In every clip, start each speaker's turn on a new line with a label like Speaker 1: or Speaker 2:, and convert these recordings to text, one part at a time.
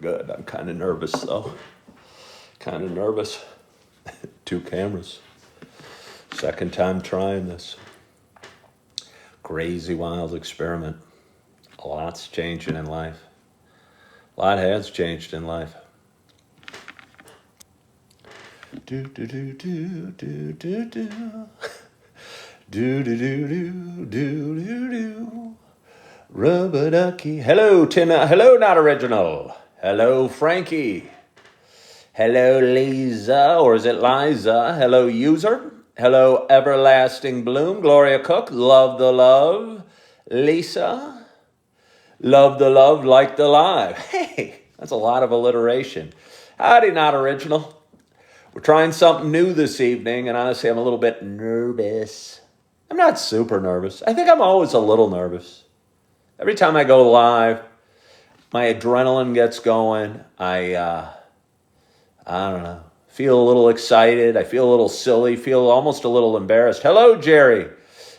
Speaker 1: good. I'm kind of nervous, though. Kind of nervous. 2 cameras. Second time trying this. Crazy, wild experiment. A lot's changing in life. A lot has changed in life. Do do do do do do do. Do do do do do do do. Rubber ducky. Hello, Tina. Hello, not original. Hello, Frankie. Hello, Lisa, or is it Liza? Hello, user. Hello, Everlasting Bloom. Gloria Cook. Love the love. Lisa. Love the love, like the live. Hey, that's a lot of alliteration. Howdy, not original. We're trying something new this evening, and honestly, I'm a little bit nervous. I'm not super nervous. I think I'm always a little nervous. Every time I go live, my adrenaline gets going. I don't know, feel a little excited. I feel a little silly, feel almost a little embarrassed. Hello, Jerry.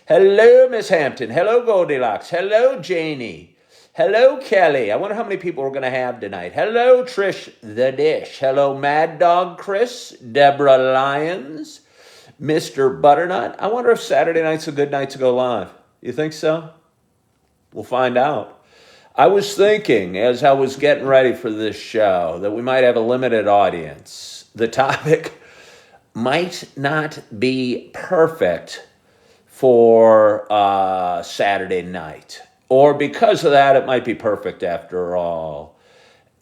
Speaker 1: Hello, Miss Hampton. Hello, Goldilocks. Hello, Janie. Hello, Kelly. I wonder how many people we're going to have tonight. Hello, Trish the Dish. Hello, Mad Dog Chris. Deborah Lyons. Mr. Butternut. I wonder if Saturday night's a good night to go live. You think so? We'll find out. I was thinking, as I was getting ready for this show, that we might have a limited audience. The topic might not be perfect for Saturday night. Or because of that, it might be perfect after all.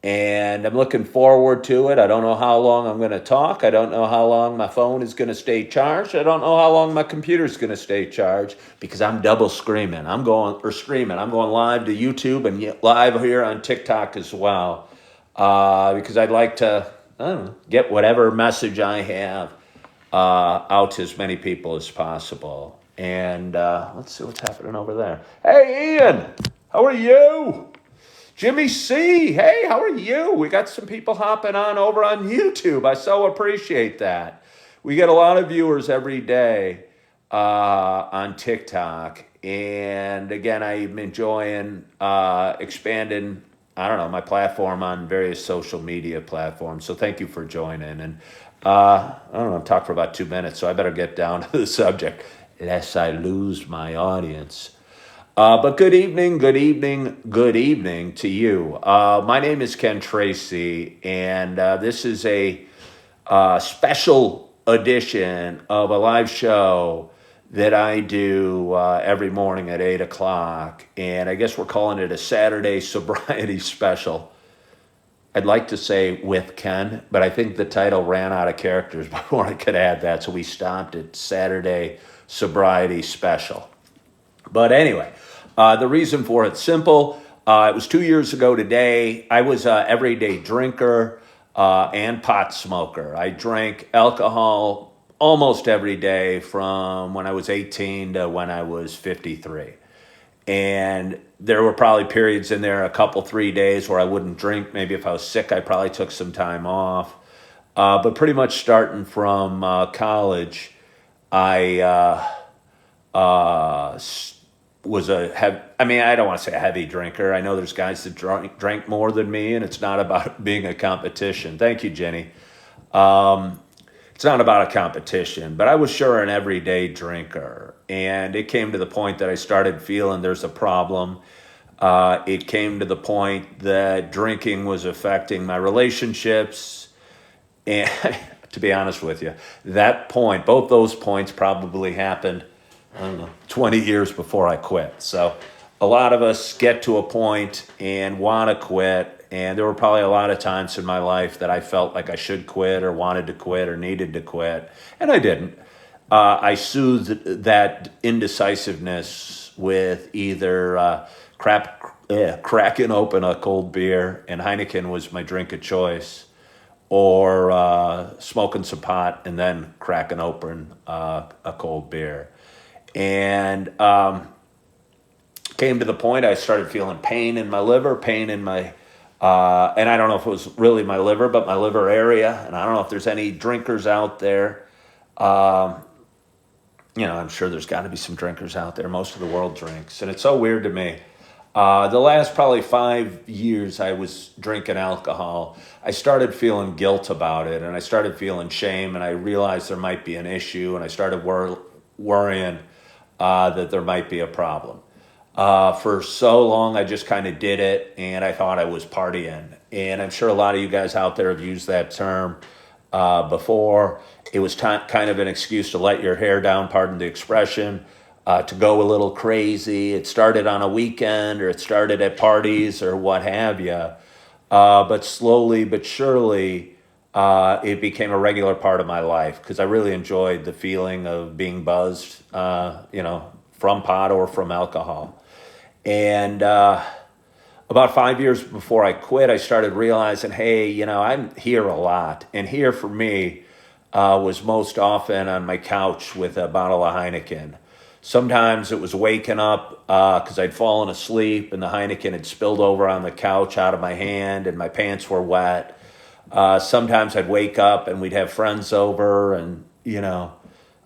Speaker 1: And I'm looking forward to it. I don't know how long I'm going to talk. I don't know how long my phone is going to stay charged. I don't know how long my computer is going to stay charged because I'm double screaming. I'm going live to YouTube and live here on TikTok as well because I'd like to, I don't know, get whatever message I have out to as many people as possible. And let's see what's happening over there. Hey, Ian, how are you? Jimmy C, hey, how are you? We got some people hopping on over on YouTube. I so appreciate that. We get a lot of viewers every day on TikTok. And again, I'm enjoying expanding, my platform on various social media platforms. So thank you for joining. And I've talked for about 2 minutes, so I better get down to the subject, lest I lose my audience. But good evening to you. My name is Ken Tracy, and this is a special edition of a live show that I do every morning at 8 o'clock, and I guess we're calling it a Saturday Sobriety Special. I'd like to say with Ken, but I think the title ran out of characters before I could add that, so we stopped at Saturday Sobriety Special. But anyway, the reason for it's simple. It was 2 years ago today. I was an everyday drinker and pot smoker. I drank alcohol almost every day from when I was 18 to when I was 53. And there were probably periods in there, 3 days where I wouldn't drink. Maybe if I was sick, I probably took some time off. But pretty much starting from college, I I don't want to say a heavy drinker. I know there's guys that drank more than me, and it's not about being a competition. Thank you, Jenny. It's not about a competition, but I was sure an everyday drinker. And it came to the point that I started feeling there's a problem. It came to the point that drinking was affecting my relationships. And to be honest with you, both those points probably happened 20 years before I quit. So a lot of us get to a point and want to quit. And there were probably a lot of times in my life that I felt like I should quit or wanted to quit or needed to quit. And I didn't. I soothed that indecisiveness with either cracking open a cold beer, and Heineken was my drink of choice, or smoking some pot and then cracking open a cold beer. And came to the point I started feeling pain in my liver, and I don't know if it was really my liver, but my liver area. And I don't know if there's any drinkers out there. I'm sure there's got to be some drinkers out there. Most of the world drinks. And it's so weird to me. The last probably 5 years I was drinking alcohol, I started feeling guilt about it and I started feeling shame and I realized there might be an issue and I started worrying that there might be a problem. For so long, I just kind of did it and I thought I was partying. And I'm sure a lot of you guys out there have used that term before. It was kind of an excuse to let your hair down, pardon the expression, to go a little crazy. It started on a weekend or it started at parties or what have you. But slowly but surely, it became a regular part of my life because I really enjoyed the feeling of being buzzed, from pot or from alcohol. And about 5 years before I quit, I started realizing, hey, I'm here a lot. And here for me was most often on my couch with a bottle of Heineken. Sometimes it was waking up because I'd fallen asleep and the Heineken had spilled over on the couch out of my hand and my pants were wet. Sometimes I'd wake up and we'd have friends over and,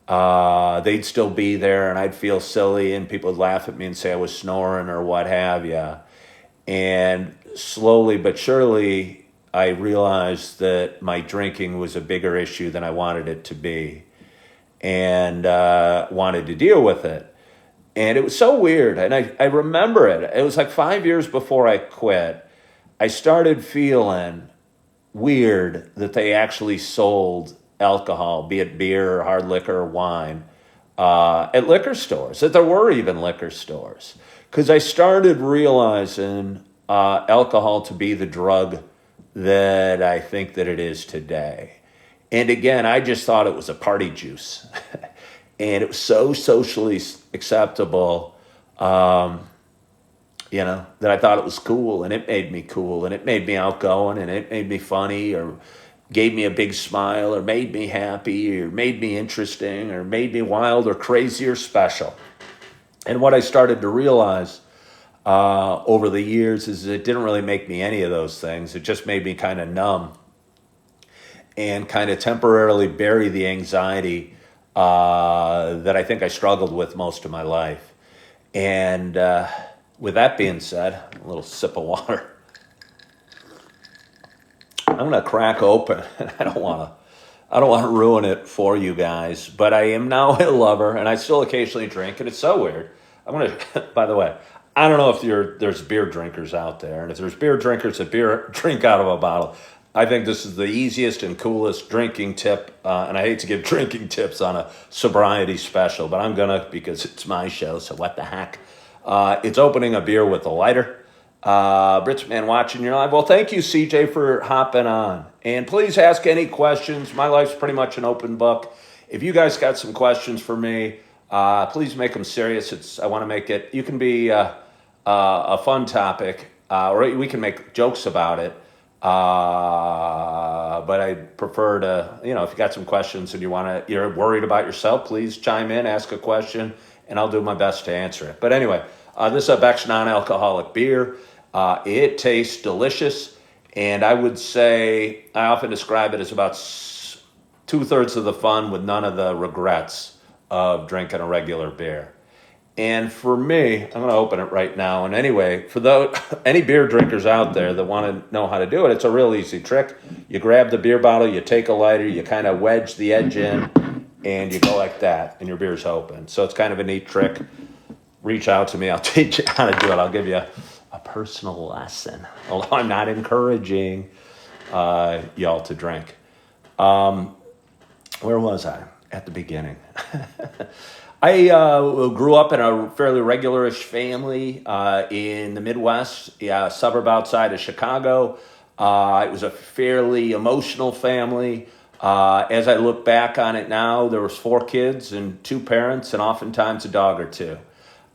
Speaker 1: they'd still be there and I'd feel silly and people would laugh at me and say I was snoring or what have you. And slowly but surely, I realized that my drinking was a bigger issue than I wanted it to be and wanted to deal with it. And it was so weird. And I remember it. It was like 5 years before I quit. I started feeling weird that they actually sold alcohol, be it beer or hard liquor or wine, at liquor stores, that there were even liquor stores. Because I started realizing alcohol to be the drug that I think that it is today. And again, I just thought it was a party juice. And it was so socially acceptable, that I thought it was cool. And it made me cool. And it made me outgoing. And it made me funny or gave me a big smile or made me happy or made me interesting or made me wild or crazy or special. And what I started to realize over the years is it didn't really make me any of those things. It just made me kind of numb and kind of temporarily bury the anxiety that I think I struggled with most of my life. And with that being said, a little sip of water. I'm going to crack open, and I don't want to ruin it for you guys, but I am now a lover, and I still occasionally drink, and it's so weird. I'm going to, by the way, I don't know if there's beer drinkers out there, and if there's beer drinkers that drink out of a bottle, I think this is the easiest and coolest drinking tip, and I hate to give drinking tips on a sobriety special, but I'm going to because it's my show, so what the heck. It's opening a beer with a lighter. Rich man watching your live. Well, thank you, CJ, for hopping on. And please ask any questions. My life's pretty much an open book. If you guys got some questions for me, please make them serious. I want to make it, you can be a fun topic, or we can make jokes about it. But I prefer to, if you got some questions and you're worried about yourself, please chime in, ask a question, and I'll do my best to answer it. But anyway, this is a Beck's non-alcoholic beer. It tastes delicious, and I would say I often describe it as about 2/3 of the fun with none of the regrets of drinking a regular beer. And for me, I'm going to open it right now. And anyway, for any beer drinkers out there that want to know how to do it, it's a real easy trick. You grab the beer bottle, you take a lighter, you kind of wedge the edge in, and you go like that, and your beer's open. So it's kind of a neat trick. Reach out to me. I'll teach you how to do it. I'll give you a personal lesson, although I'm not encouraging y'all to drink. Where was I? At the beginning. I grew up in a fairly regularish family in the Midwest, a suburb outside of Chicago. It was a fairly emotional family. As I look back on it now, there was 4 kids and 2 parents and oftentimes a dog or 2.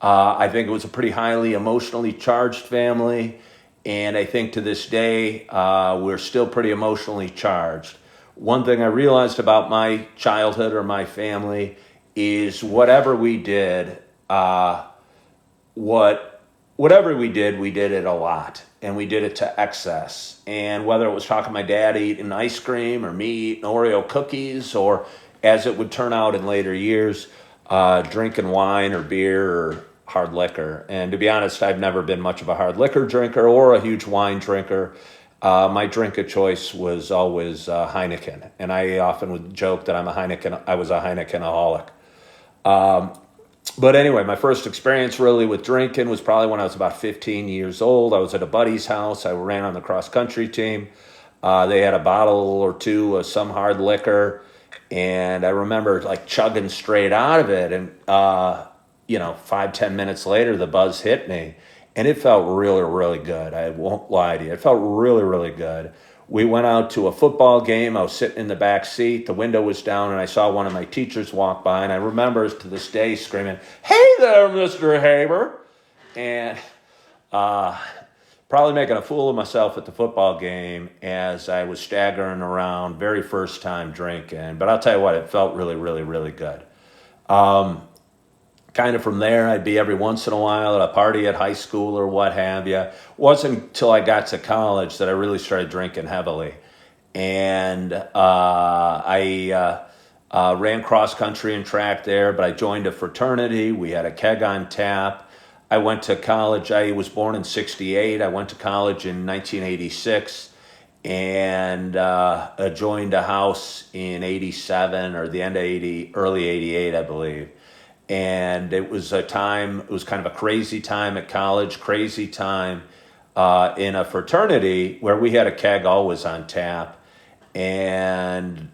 Speaker 1: I think it was a pretty highly emotionally charged family, and I think to this day we're still pretty emotionally charged. One thing I realized about my childhood or my family is whatever we did, we did it a lot, and we did it to excess. And whether it was talking my dad eating ice cream or me eating Oreo cookies, or as it would turn out in later years, drinking wine or beer or hard liquor. And to be honest, I've never been much of a hard liquor drinker or a huge wine drinker. My drink of choice was always Heineken, and I often would joke that I was a Heinekenaholic. But anyway, my first experience really with drinking was probably when I was about 15 years old. I was at a buddy's house. I ran on the cross country team. They had a bottle or two of some hard liquor, and I remember like chugging straight out of it. And 5-10 minutes later, the buzz hit me, and it felt really, really good. I won't lie to you. It felt really, really good. We went out to a football game. I was sitting in the back seat. The window was down, and I saw one of my teachers walk by, and I remember to this day screaming, "Hey there, Mr. Haber!" And probably making a fool of myself at the football game as I was staggering around, very first time drinking. But I'll tell you what, it felt really, really, really good. Kind of from there, I'd be every once in a while at a party at high school or what have you. Wasn't until I got to college that I really started drinking heavily. And I ran cross country and track there, but I joined a fraternity. We had a keg on tap. I went to college. I was born in '68. I went to college in 1986 and joined a house in '87 or the end of '80, early '88, I believe. And it was kind of a crazy time at college, crazy time in a fraternity where we had a keg always on tap. And,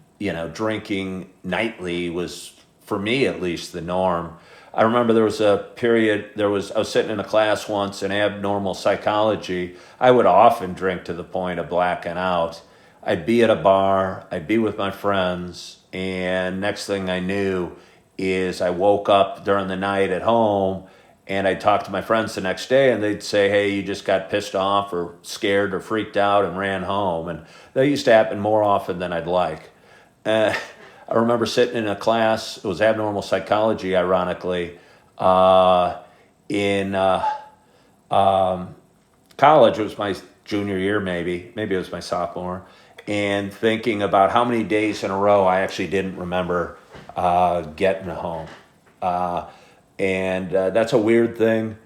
Speaker 1: drinking nightly was, for me at least, the norm. I remember there was a period, I was sitting in a class once in abnormal psychology. I would often drink to the point of blacking out. I'd be at a bar, I'd be with my friends, and next thing I knew is I woke up during the night at home, and I'd talk to my friends the next day, and they'd say, "Hey, you just got pissed off or scared or freaked out and ran home." And that used to happen more often than I'd like. I remember sitting in a class, it was abnormal psychology, ironically, in college. It was my junior year, maybe it was my sophomore, and thinking about how many days in a row I actually didn't remember getting home. And that's a weird thing.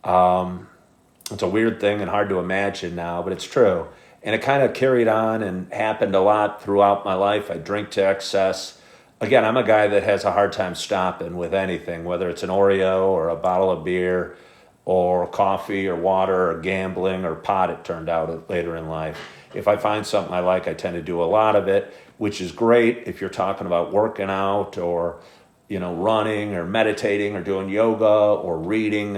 Speaker 1: It's a weird thing and hard to imagine now, but it's true. And it kind of carried on and happened a lot throughout my life. I drink to excess. Again, I'm a guy that has a hard time stopping with anything, whether it's an Oreo or a bottle of beer or coffee or water or gambling or pot, it turned out later in life. If I find something I like, I tend to do a lot of it, which is great if you're talking about working out or, running or meditating or doing yoga or reading,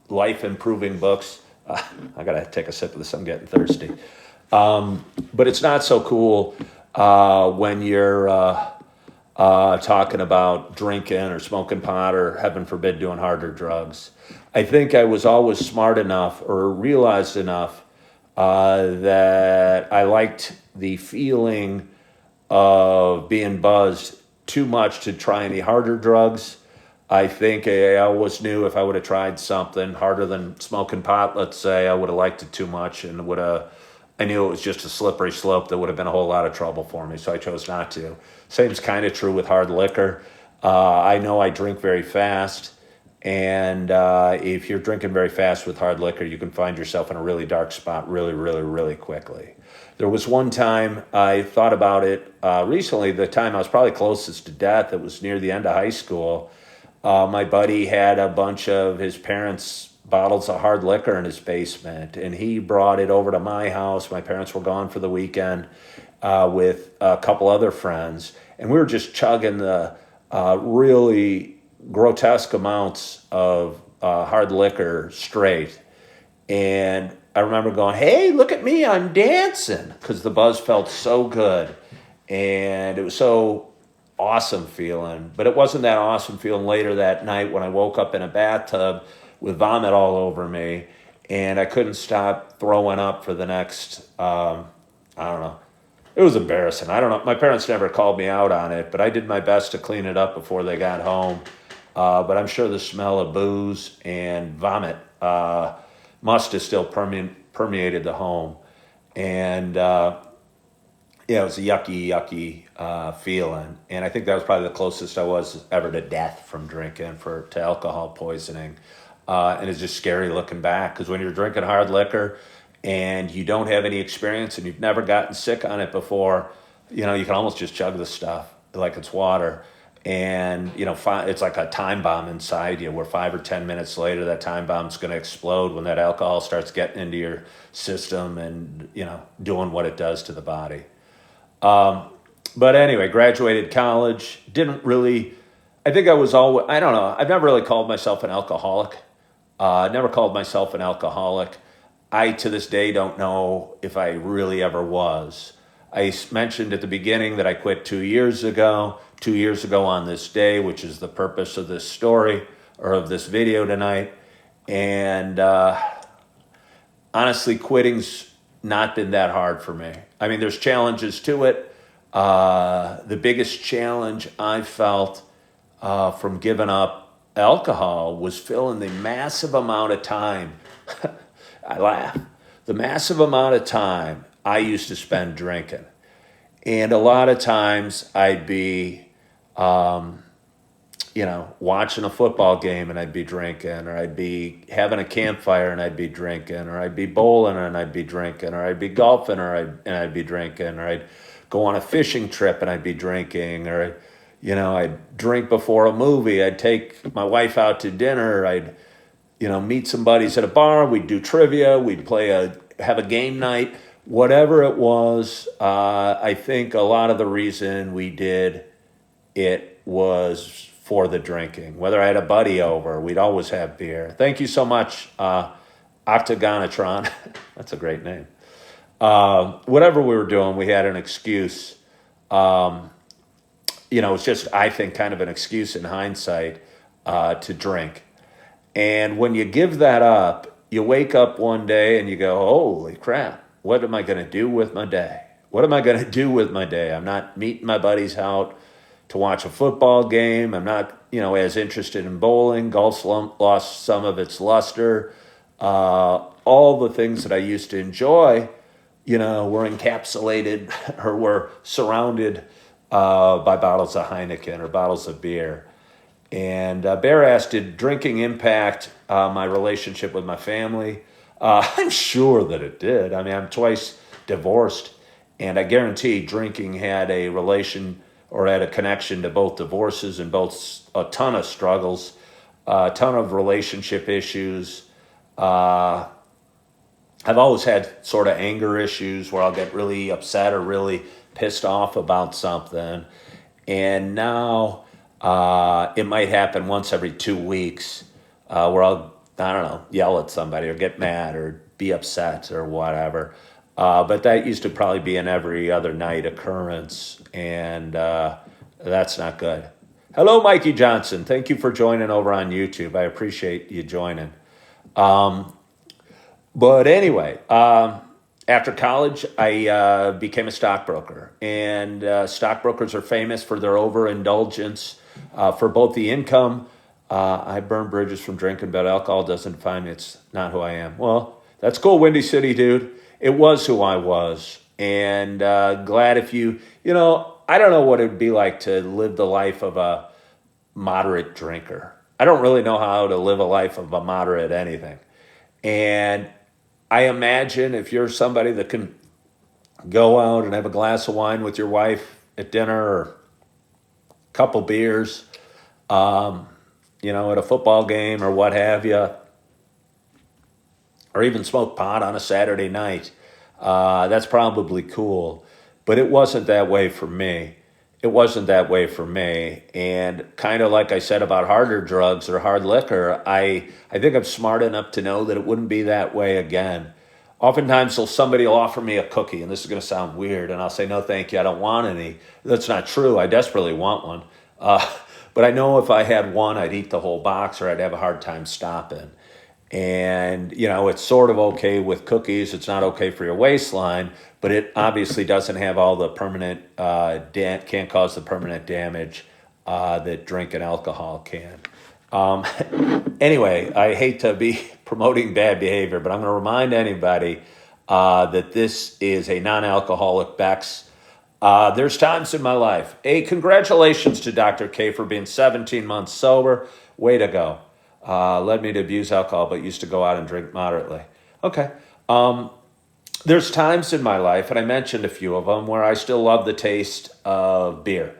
Speaker 1: life-improving books. I got to take a sip of this. I'm getting thirsty. But it's not so cool when you're talking about drinking or smoking pot or, heaven forbid, doing harder drugs. I think I was always smart enough or realized enough that I liked the feeling of being buzzed too much to try any harder drugs. I think I always knew if I would have tried something harder than smoking pot, let's say, I would have liked it too much and I knew it was just a slippery slope that would have been a whole lot of trouble for me, so I chose not to. Same's kind of true with hard liquor. I know I drink very fast, and if you're drinking very fast with hard liquor, you can find yourself in a really dark spot really, really, really quickly. There was one time I thought about it recently, the time I was probably closest to death. It was near the end of high school. My buddy had a bunch of his parents' bottles of hard liquor in his basement, and he brought it over to my house. My parents were gone for the weekend with a couple other friends, and we were just chugging the really grotesque amounts of hard liquor straight. And I remember going, "Hey, look at me, I'm dancing," because the buzz felt so good, and it was so awesome feeling. But it wasn't that awesome feeling later that night when I woke up in a bathtub with vomit all over me, and I couldn't stop throwing up for the next, I don't know. It was embarrassing. I don't know. My parents never called me out on it, but I did my best to clean it up before they got home. But I'm sure the smell of booze and vomit must have still permeated the home. And Yeah, it was a yucky feeling, and I think that was probably the closest I was ever to death from drinking to alcohol poisoning. And it's just scary looking back because when you're drinking hard liquor and you don't have any experience and you've never gotten sick on it before, you can almost just chug the stuff like it's water. And, it's like a time bomb inside you where 5 or 10 minutes later, that time bomb's going to explode when that alcohol starts getting into your system and, doing what it does to the body. But anyway, graduated college. Didn't really. I think I was always. I don't know. I've never really called myself an alcoholic. Never called myself an alcoholic. I to this day don't know if I really ever was. I mentioned at the beginning that I quit 2 years ago. 2 years ago on this day, which is the purpose of this story or of this video tonight. And honestly, quitting's not been that hard for me. I mean, there's challenges to it. The biggest challenge I felt from giving up alcohol was filling the massive amount of time. I laugh. The massive amount of time I used to spend drinking. And a lot of times I'd be, watching a football game and I'd be drinking, or I'd be having a campfire and I'd be drinking, or I'd be bowling and I'd be drinking, or I'd be golfing and I'd be drinking, or I'd go on a fishing trip and I'd be drinking, or, I'd drink before a movie. I'd take my wife out to dinner. I'd, meet some buddies at a bar. We'd do trivia. We'd have a game night. Whatever it was, I think a lot of the reason we did it was for the drinking. Whether I had a buddy over, we'd always have beer. Thank you so much, Octagonatron. That's a great name. Whatever we were doing, we had an excuse. It's just, I think, kind of an excuse in hindsight to drink. And when you give that up, you wake up one day and you go, holy crap, what am I going to do with my day? What am I going to do with my day? I'm not meeting my buddies out to watch a football game. I'm not, as interested in bowling. Golf's lost some of its luster. All the things that I used to enjoy, were encapsulated or were surrounded by bottles of Heineken or bottles of beer. And Bear asked, did drinking impact my relationship with my family? I'm sure that it did. I mean, I'm twice divorced, and I guarantee drinking had a connection to both divorces and both a ton of struggles, a ton of relationship issues. I've always had sort of anger issues where I'll get really upset or really pissed off about something. And now it might happen once every 2 weeks where I don't know, yell at somebody or get mad or be upset or whatever. But that used to probably be an every other night occurrence, and that's not good. Hello, Mikey Johnson. Thank you for joining over on YouTube. I appreciate you joining. But anyway, after college, I became a stockbroker. And stockbrokers are famous for their overindulgence for both the income. I burn bridges from drinking, but alcohol doesn't define me. It's not who I am. Well, that's cool, Windy City, dude. It was who I was. And glad if I don't know what it would be like to live the life of a moderate drinker. I don't really know how to live a life of a moderate anything. And I imagine if you're somebody that can go out and have a glass of wine with your wife at dinner or a couple beers, at a football game or what have you, or even smoke pot on a Saturday night, that's probably cool. But it wasn't that way for me. It wasn't that way for me. And kind of like I said about harder drugs or hard liquor, I think I'm smart enough to know that it wouldn't be that way again. Oftentimes somebody will offer me a cookie, and this is going to sound weird, and I'll say, no, thank you, I don't want any. That's not true. I desperately want one. But I know if I had one, I'd eat the whole box or I'd have a hard time stopping. And, it's sort of okay with cookies. It's not okay for your waistline, but it obviously doesn't have all the permanent, can't cause the permanent damage that drinking alcohol can. Anyway, I hate to be promoting bad behavior, but I'm going to remind anybody that this is a non-alcoholic Bex. There's times in my life. Congratulations to Dr. K for being 17 months sober. Way to go. Led me to abuse alcohol, but used to go out and drink moderately. Okay. There's times in my life, and I mentioned a few of them, where I still love the taste of beer.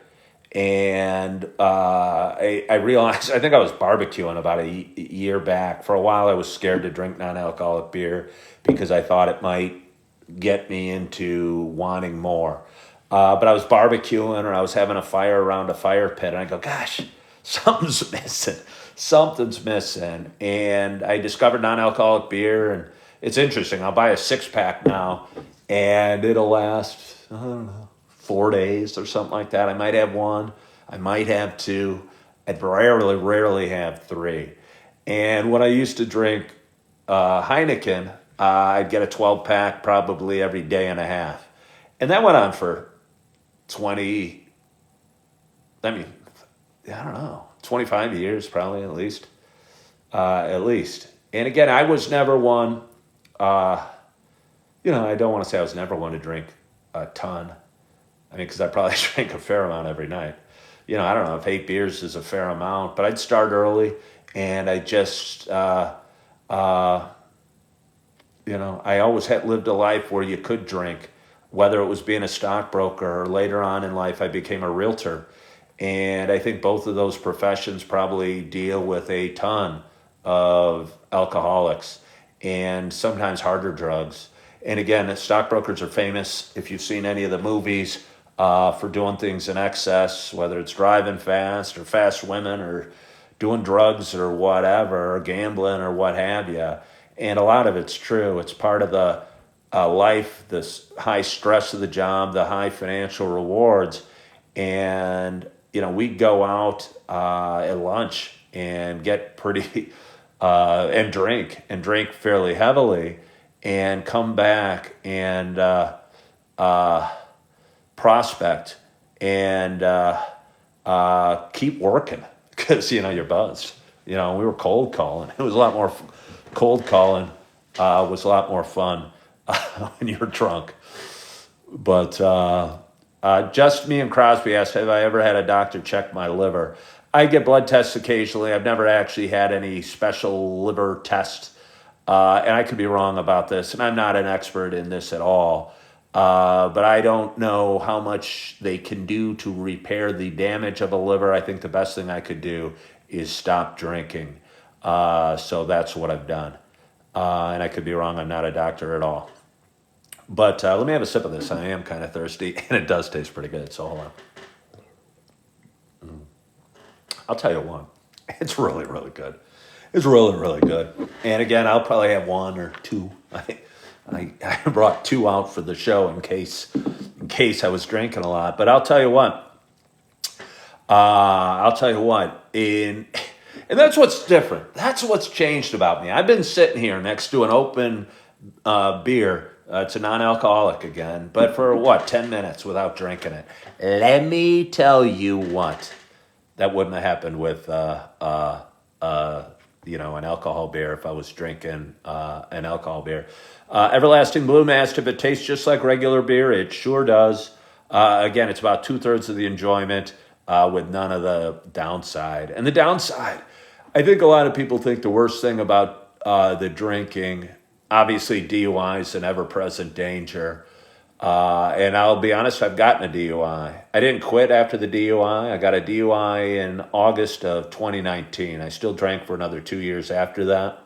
Speaker 1: And I realized, I think I was barbecuing about a year back. For a while, I was scared to drink non-alcoholic beer because I thought it might get me into wanting more. But I was barbecuing or I was having a fire around a fire pit, and I go, gosh, something's missing. Something's missing. And I discovered non-alcoholic beer, and it's interesting. I'll buy a 6-pack now, and it'll last, I don't know, 4 days or something like that. I might have one. I might have two. I'd rarely have three. And when I used to drink Heineken, I'd get a 12-pack probably every day and a half. And that went on for 20, I mean, I don't know, 25 years probably at least. And again, I was never one, I don't want to say I was never one to drink a ton. I mean, because I probably drank a fair amount every night. I don't know if 8 beers is a fair amount, but I'd start early, and I just, I always had lived a life where you could drink, whether it was being a stockbroker or later on in life, I became a realtor. And I think both of those professions probably deal with a ton of alcoholics and sometimes harder drugs. And again, stockbrokers are famous, if you've seen any of the movies, for doing things in excess, whether it's driving fast or fast women or doing drugs or whatever, or gambling or what have you. And a lot of it's true. It's part of the life, this high stress of the job, the high financial rewards. And, we'd go out at lunch and get pretty, and drink fairly heavily, and come back and prospect and keep working because, you're buzzed. We were cold calling. It was a lot more, cold calling was a lot more fun when you're drunk. But just me and Crosby asked, have I ever had a doctor check my liver? I get blood tests occasionally. I've never actually had any special liver tests. And I could be wrong about this, and I'm not an expert in this at all. But I don't know how much they can do to repair the damage of a liver. I think the best thing I could do is stop drinking. So that's what I've done. And I could be wrong. I'm not a doctor at all. But let me have a sip of this. I am kind of thirsty, and it does taste pretty good. So hold on. I'll tell you one. It's really, really good. It's really, really good. And again, I'll probably have one or two. I brought 2 out for the show in case I was drinking a lot. But I'll tell you what. And that's what's different. That's what's changed about me. I've been sitting here next to an open beer. It's a non-alcoholic again, but for 10 minutes without drinking it. Let me tell you what. That wouldn't have happened with an alcohol beer if I was drinking an alcohol beer. Everlasting Blue Mast, if it tastes just like regular beer, it sure does. Again, it's about 2/3 of the enjoyment with none of the downside. And the downside, I think a lot of people think the worst thing about the drinking, obviously DUI is an ever-present danger. And I'll be honest, I've gotten a DUI. I didn't quit after the DUI. I got a DUI in August of 2019. I still drank for another 2 years after that.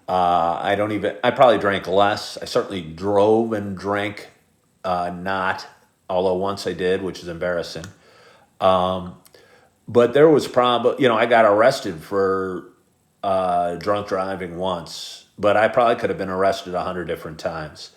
Speaker 1: I probably drank less. I certainly drove and drank not, although once I did, which is embarrassing. But there was probably, I got arrested for drunk driving once, but I probably could have been arrested 100 different times.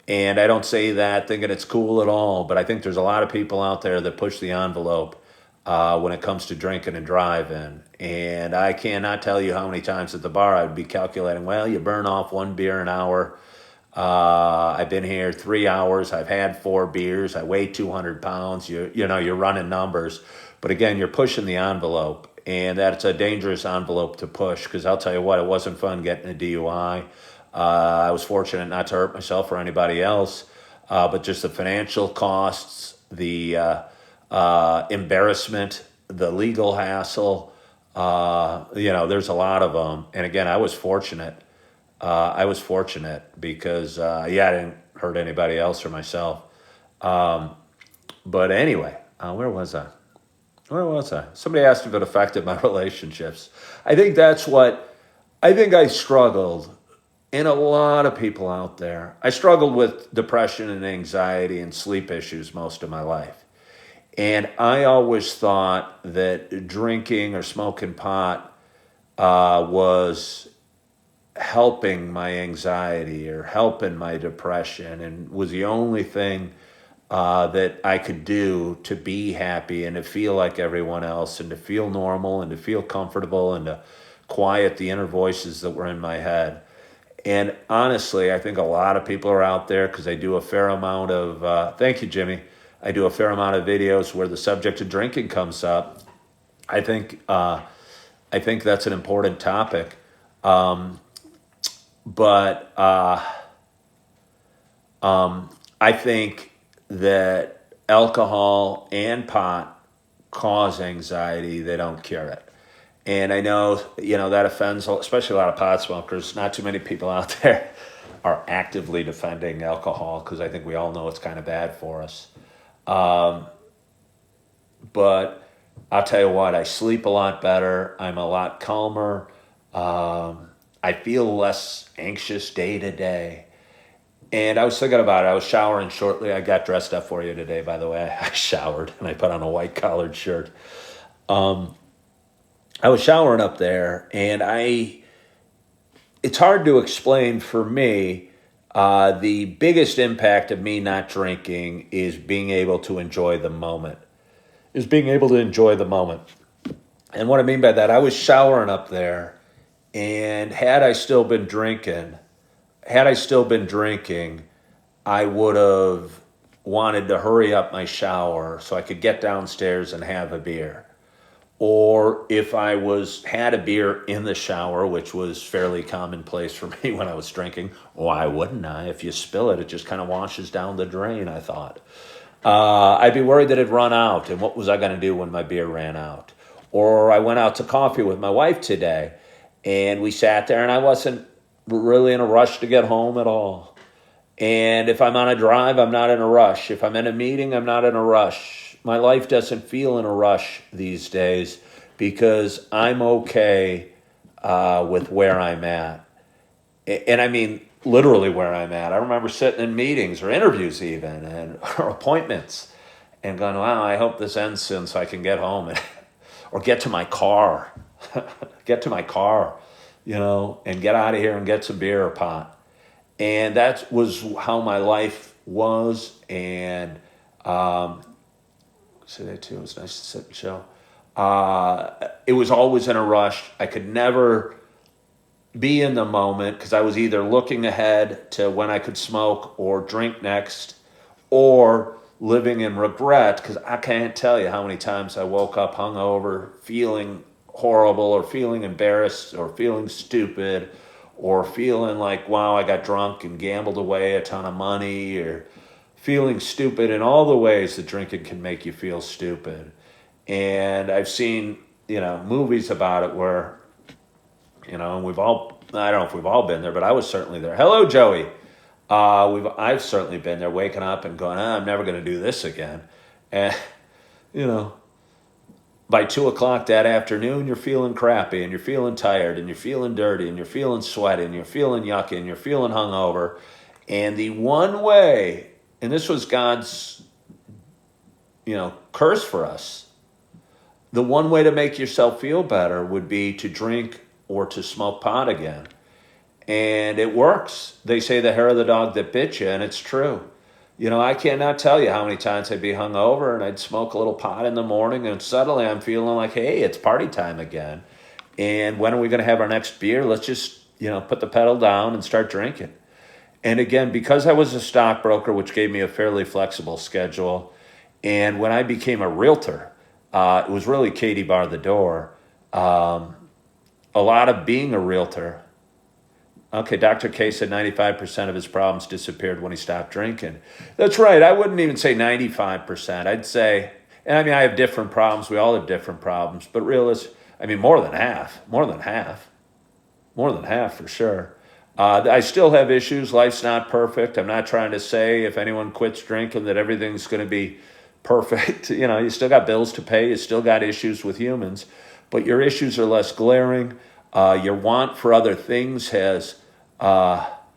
Speaker 1: And I don't say that thinking it's cool at all, but I think there's a lot of people out there that push the envelope when it comes to drinking and driving. And I cannot tell you how many times at the bar I'd be calculating, well, you burn off 1 beer an hour. I've been here 3 hours. I've had 4 beers. I weigh 200 pounds. You're running numbers. But again, you're pushing the envelope. And that's a dangerous envelope to push because I'll tell you what, it wasn't fun getting a DUI. I was fortunate not to hurt myself or anybody else. but just the financial costs, the embarrassment, the legal hassle. There's a lot of them. And again, I was fortunate. I was fortunate because, I didn't hurt anybody else or myself. But anyway, where was I? Where was I? Somebody asked if it affected my relationships. I think I struggled, and a lot of people out there. I struggled with depression and anxiety and sleep issues most of my life. And I always thought that drinking or smoking pot was helping my anxiety or helping my depression, and was the only thing that I could do to be happy and to feel like everyone else and to feel normal and to feel comfortable and to quiet the inner voices that were in my head. And honestly, I think a lot of people are out there because I do a fair amount of, thank you, Jimmy. I do a fair amount of videos where the subject of drinking comes up. I think that's an important topic. But I think that alcohol and pot cause anxiety. They don't cure it. And I know, that offends, especially a lot of pot smokers. Not too many people out there are actively defending alcohol because I think we all know it's kind of bad for us. But I'll tell you what, I sleep a lot better. I'm a lot calmer. I feel less anxious day to day. And I was thinking about it. I was showering shortly. I got dressed up for you today, by the way. I showered and I put on a white collared shirt. I was showering up there, and it's hard to explain for me. The biggest impact of me not drinking is being able to enjoy the moment. And what I mean by that, I was showering up there, and had I still been drinking, I would have wanted to hurry up my shower so I could get downstairs and have a beer. Or if I had a beer in the shower, which was fairly commonplace for me when I was drinking, why wouldn't I? If you spill it, it just kind of washes down the drain, I thought. I'd be worried that it'd run out, and what was I going to do when my beer ran out? Or I went out to coffee with my wife today, and we sat there, and I wasn't really in a rush to get home at all. And if I'm on a drive, I'm not in a rush. If I'm in a meeting, I'm not in a rush. My life doesn't feel in a rush these days because I'm okay with where I'm at. And I mean, literally where I'm at. I remember sitting in meetings or interviews even, or appointments, and going, wow, I hope this ends soon so I can get home or get to my car. And get out of here and get some beer or pot. And that was how my life was. And say that too. It was nice to sit and chill. It was always in a rush. I could never be in the moment because I was either looking ahead to when I could smoke or drink next, or living in regret, because I can't tell you how many times I woke up hungover, feeling horrible or feeling embarrassed or feeling stupid or feeling like, wow, I got drunk and gambled away a ton of money, or feeling stupid in all the ways that drinking can make you feel stupid. And I've seen, movies about it where, I don't know if we've all been there, but I was certainly there. Hello, Joey. I've certainly been there, waking up and going, I'm never going to do this again. And, by 2:00 that afternoon, you're feeling crappy and you're feeling tired and you're feeling dirty and you're feeling sweaty and you're feeling yucky and you're feeling hungover. And the one way, and this was God's, curse for us, the one way to make yourself feel better would be to drink or to smoke pot again. And it works. They say the hair of the dog that bit you, and it's true. I cannot tell you how many times I'd be hungover and I'd smoke a little pot in the morning, and suddenly I'm feeling like, hey, it's party time again. And when are we going to have our next beer? Let's just, put the pedal down and start drinking. And again, because I was a stockbroker, which gave me a fairly flexible schedule, and when I became a realtor, it was really Katie bar the door. A lot of being a realtor, Okay, Dr. K said 95% of his problems disappeared when he stopped drinking. That's right. I wouldn't even say 95%. I'd say, and I mean, I have different problems. We all have different problems, but I mean, more than half, for sure. I still have issues. Life's not perfect. I'm not trying to say if anyone quits drinking that everything's going to be perfect. You still got bills to pay. You still got issues with humans, but your issues are less glaring. Your want for other things has dropped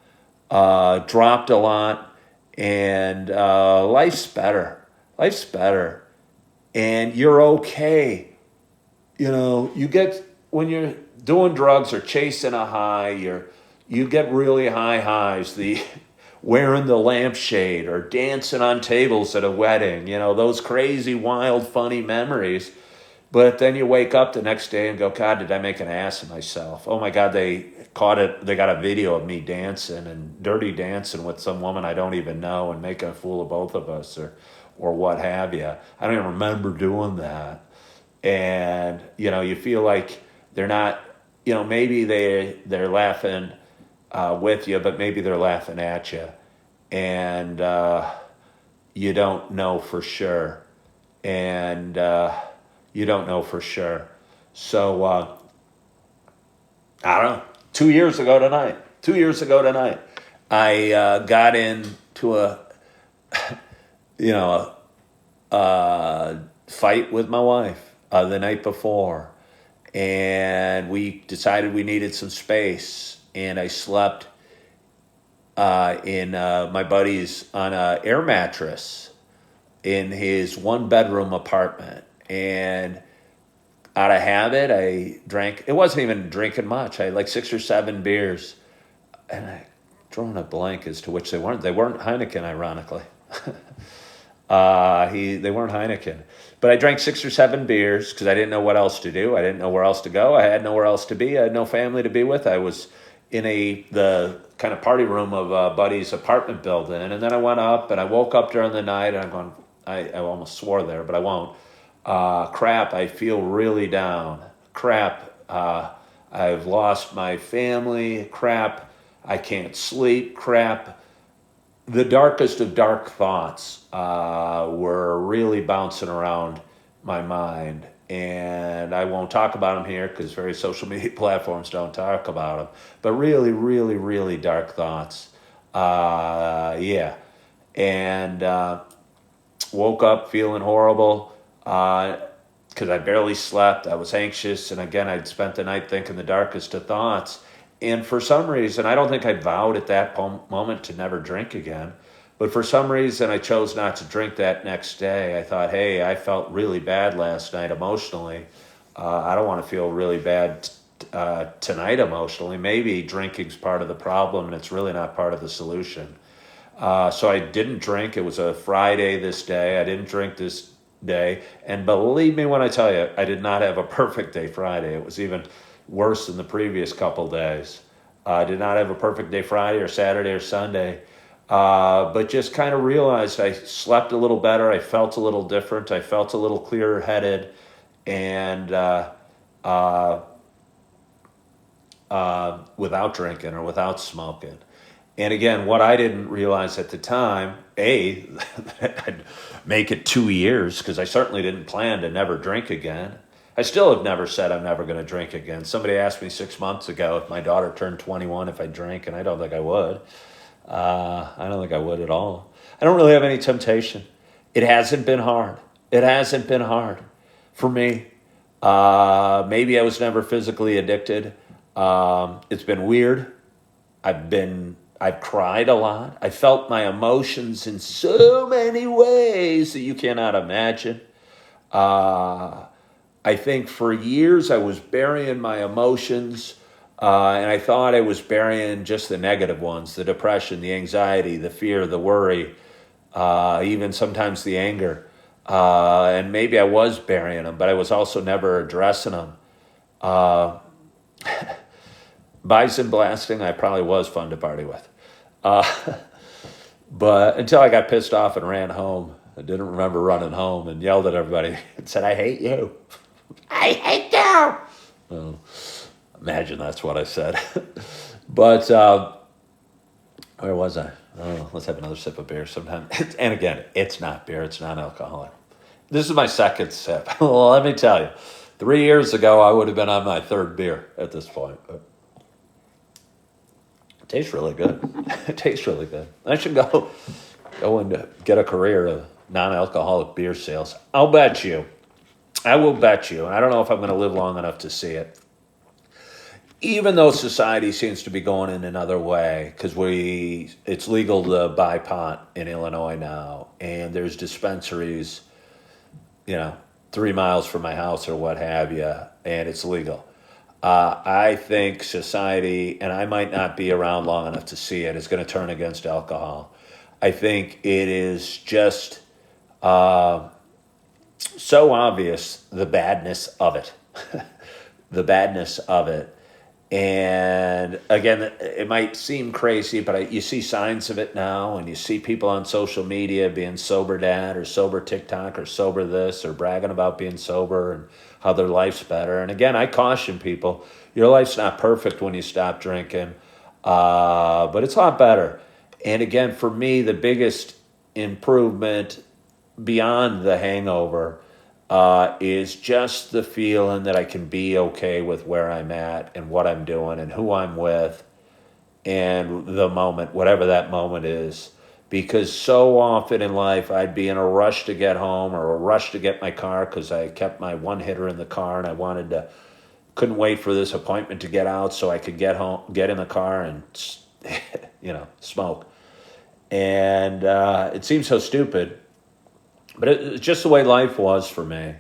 Speaker 1: a lot, and life's better. Life's better, and you're okay. You get, when you're doing drugs or chasing a high, you get really high highs. The wearing the lampshade or dancing on tables at a wedding. Those crazy, wild, funny memories. But then you wake up the next day and go, God, did I make an ass of myself? Oh my God, they caught it. They got a video of me dancing and dirty dancing with some woman I don't even know and making a fool of both of us or what have you. I don't even remember doing that. And, you feel like they're not, maybe they're laughing with you, but maybe they're laughing at you. And you don't know for sure. And you don't know for sure. So, I don't know, 2 years ago tonight, I got into a fight with my wife the night before. And we decided we needed some space. And I slept in my buddy's on an air mattress in his 1-bedroom apartment. And out of habit, I drank. It wasn't even drinking much. I had like 6 or 7 beers. And I drawn a blank as to which they weren't. They weren't Heineken, ironically. They weren't Heineken. But I drank 6 or 7 beers because I didn't know what else to do. I didn't know where else to go. I had nowhere else to be. I had no family to be with. I was in the kind of party room of a buddy's apartment building. And then I went up and I woke up during the night and I'm going, I almost swore there, but I won't. Crap, I feel really down. Crap, I've lost my family. Crap, I can't sleep. Crap. The darkest of dark thoughts were really bouncing around my mind. And I won't talk about them here because various social media platforms don't talk about them. But really, really, really dark thoughts. Yeah. And woke up feeling horrible because I barely slept. I was anxious. And again, I'd spent the night thinking the darkest of thoughts. And for some reason, I don't think I vowed at that moment to never drink again. But for some reason, I chose not to drink that next day. I thought, hey, I felt really bad last night emotionally. I don't want to feel really bad tonight emotionally. Maybe drinking's part of the problem, and it's really not part of the solution. So I didn't drink. It was a Friday this day. I didn't drink this day. And believe me when I tell you, I did not have a perfect day Friday. It was even worse than the previous couple days. I did not have a perfect day Friday or Saturday or Sunday. But just kind of realized I slept a little better. I felt a little different. I felt a little clearer headed. And without drinking or without smoking. And again, what I didn't realize at the time, I'd make it 2 years, because I certainly didn't plan to never drink again. I still have never said I'm never going to drink again. Somebody asked me 6 months ago if my daughter turned 21 if I drank, and I don't think I would. I don't think I would at all. I don't really have any temptation. It hasn't been hard. It hasn't been hard for me. Maybe I was never physically addicted. It's been weird. I've cried a lot. I felt my emotions in so many ways that you cannot imagine. I think for years I was burying my emotions, and I thought I was burying just the negative ones, the depression, the anxiety, the fear, the worry, even sometimes the anger. And maybe I was burying them, but I was also never addressing them. Bison blasting, I probably was fun to party with. But until I got pissed off and ran home. I didn't remember running home and yelled at everybody and said, I hate you. I hate you. Well, imagine that's what I said. But where was I? Oh, let's have another sip of beer sometime. And again, it's not beer. It's non-alcoholic. This is my second sip. Well, let me tell you. 3 years ago, I would have been on my third beer at this point. But it tastes really good. It tastes really good. I should go and get a career of non-alcoholic beer sales. I will bet you, and I don't know if I'm going to live long enough to see it, even though society seems to be going in another way, because it's legal to buy pot in Illinois now, and there's dispensaries, 3 miles from my house or what have you, and it's legal. I think society, and I might not be around long enough to see it, is going to turn against alcohol. I think it is just so obvious, the badness of it. The badness of it. And again, it might seem crazy, but you see signs of it now, and you see people on social media being sober dad or sober TikTok or sober this or bragging about being sober and how their life's better. And again, I caution people, your life's not perfect when you stop drinking, but it's a lot better. And again, for me, the biggest improvement beyond the hangover is just the feeling that I can be okay with where I'm at and what I'm doing and who I'm with and the moment, whatever that moment is. Because so often in life, I'd be in a rush to get home or a rush to get my car because I kept my one hitter in the car and I couldn't wait for this appointment to get out so I could get home, get in the car and, smoke. And it seems so stupid, but it's just the way life was for me.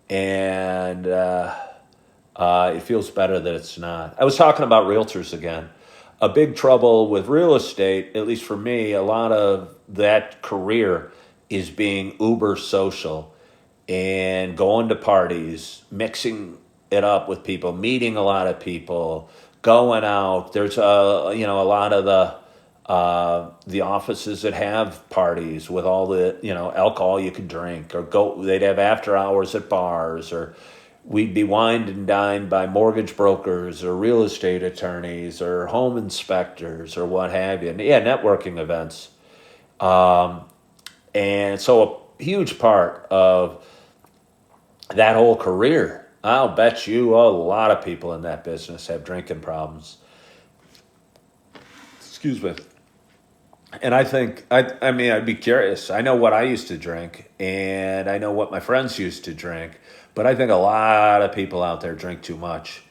Speaker 1: And it feels better that it's not. I was talking about realtors again. A big trouble with real estate, at least for me, a lot of that career is being uber social and going to parties, mixing it up with people, meeting a lot of people, going out. There's a lot of the offices that have parties with all the alcohol you could drink, or they'd have after hours at bars, or we'd be wined and dined by mortgage brokers or real estate attorneys or home inspectors or what have you. And networking events. And so a huge part of that whole career, I'll bet you a lot of people in that business have drinking problems. Excuse me. And I think, I'd be curious. I know what I used to drink, and I know what my friends used to drink, but I think a lot of people out there drink too much.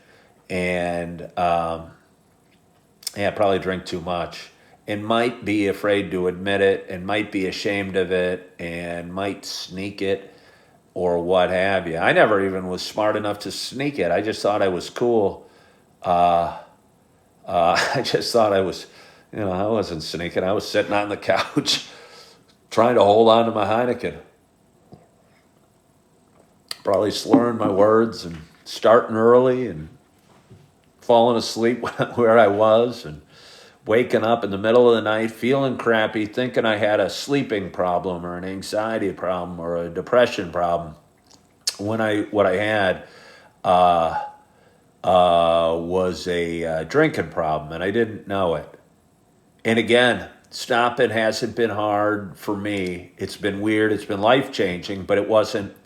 Speaker 1: And, probably drink too much, and might be afraid to admit it, and might be ashamed of it, and might sneak it, or what have you. I never even was smart enough to sneak it. I just thought I was cool. I just thought I was... I wasn't sneaking. I was sitting on the couch trying to hold on to my Heineken. Probably slurring my words and starting early and falling asleep where I was and waking up in the middle of the night feeling crappy, thinking I had a sleeping problem or an anxiety problem or a depression problem. What I had was a drinking problem, and I didn't know it. And again, stopping hasn't been hard for me. It's been weird. It's been life-changing, but it wasn't,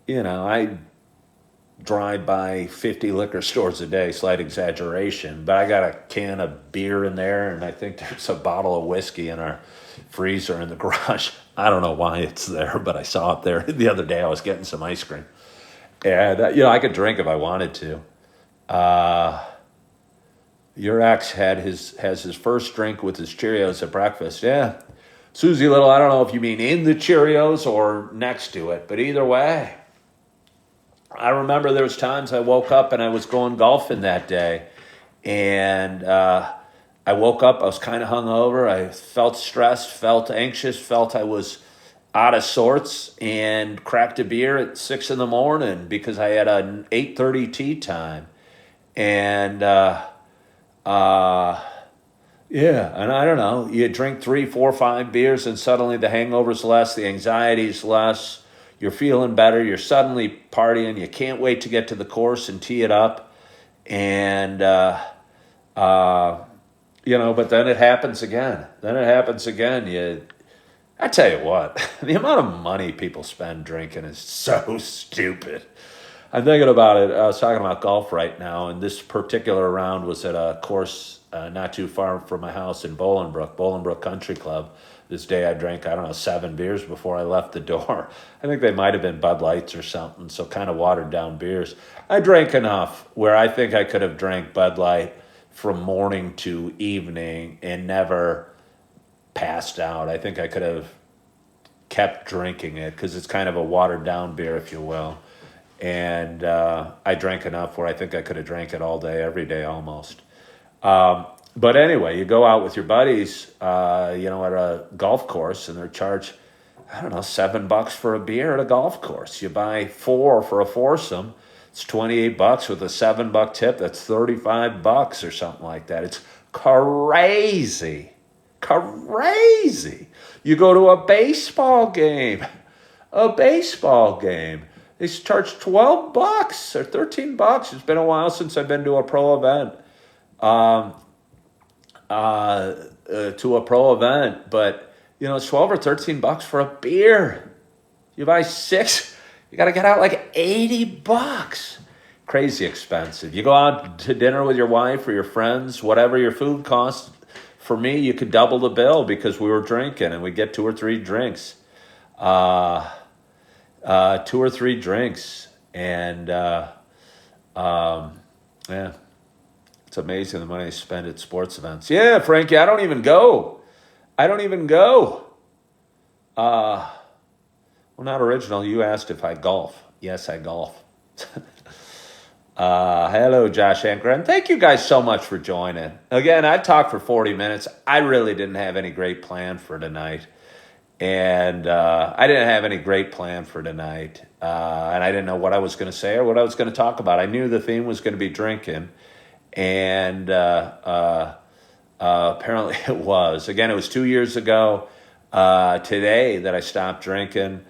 Speaker 1: I drive by 50 liquor stores a day, slight exaggeration, but I got a can of beer in there, and I think there's a bottle of whiskey in our freezer in the garage. I don't know why it's there, but I saw it there the other day. I was getting some ice cream. And, I could drink if I wanted to. Your ex has his first drink with his Cheerios at breakfast. Yeah. Susie Little, I don't know if you mean in the Cheerios or next to it, but either way. I remember there was times I woke up and I was going golfing that day. And I woke up, I was kind of hungover. I felt stressed, felt anxious, felt I was out of sorts, and cracked a beer at 6 a.m. because I had an 8:30 tea time. And... and I don't know, you drink 3, 4, 5 beers and suddenly the hangover's less, the anxiety's less, you're feeling better, you're suddenly partying, you can't wait to get to the course and tee it up. And But then it happens again. I tell you what, the amount of money people spend drinking is so stupid. I'm thinking about it. I was talking about golf right now, and this particular round was at a course not too far from my house in Bolingbrook Country Club. This day I drank, I don't know, 7 beers before I left the door. I think they might have been Bud Lights or something, so kind of watered down beers. I drank enough where I think I could have drank Bud Light from morning to evening and never passed out. I think I could have kept drinking it because it's kind of a watered down beer, if you will. And I drank enough where I think I could have drank it all day, every day almost. But anyway, you go out with your buddies, at a golf course, and they're charged, I don't know, $7 for a beer at a golf course. You buy 4 for a foursome. It's $28 with a $7 tip. That's $35 or something like that. It's crazy. Crazy. You go to a baseball game. They charge $12 or $13. It's been a while since I've been to a pro event. But it's 12 or $13 for a beer. You buy 6, you got to get out like $80. Crazy expensive. You go out to dinner with your wife or your friends, whatever your food costs. For me, you could double the bill because we were drinking and we get 2 or 3 drinks. 2 or 3 drinks. And, yeah. It's amazing the money I spend at sports events. Yeah, Frankie, I don't even go. Well, not original. You asked if I golf. Yes, I golf. Hello, Josh Anchor. And thank you guys so much for joining. Again, I talked for 40 minutes. I really didn't have any great plan for tonight. And I didn't have any great plan for tonight. And I didn't know what I was going to say or what I was going to talk about. I knew the theme was going to be drinking. And apparently it was. Again, it was 2 years ago today that I stopped drinking.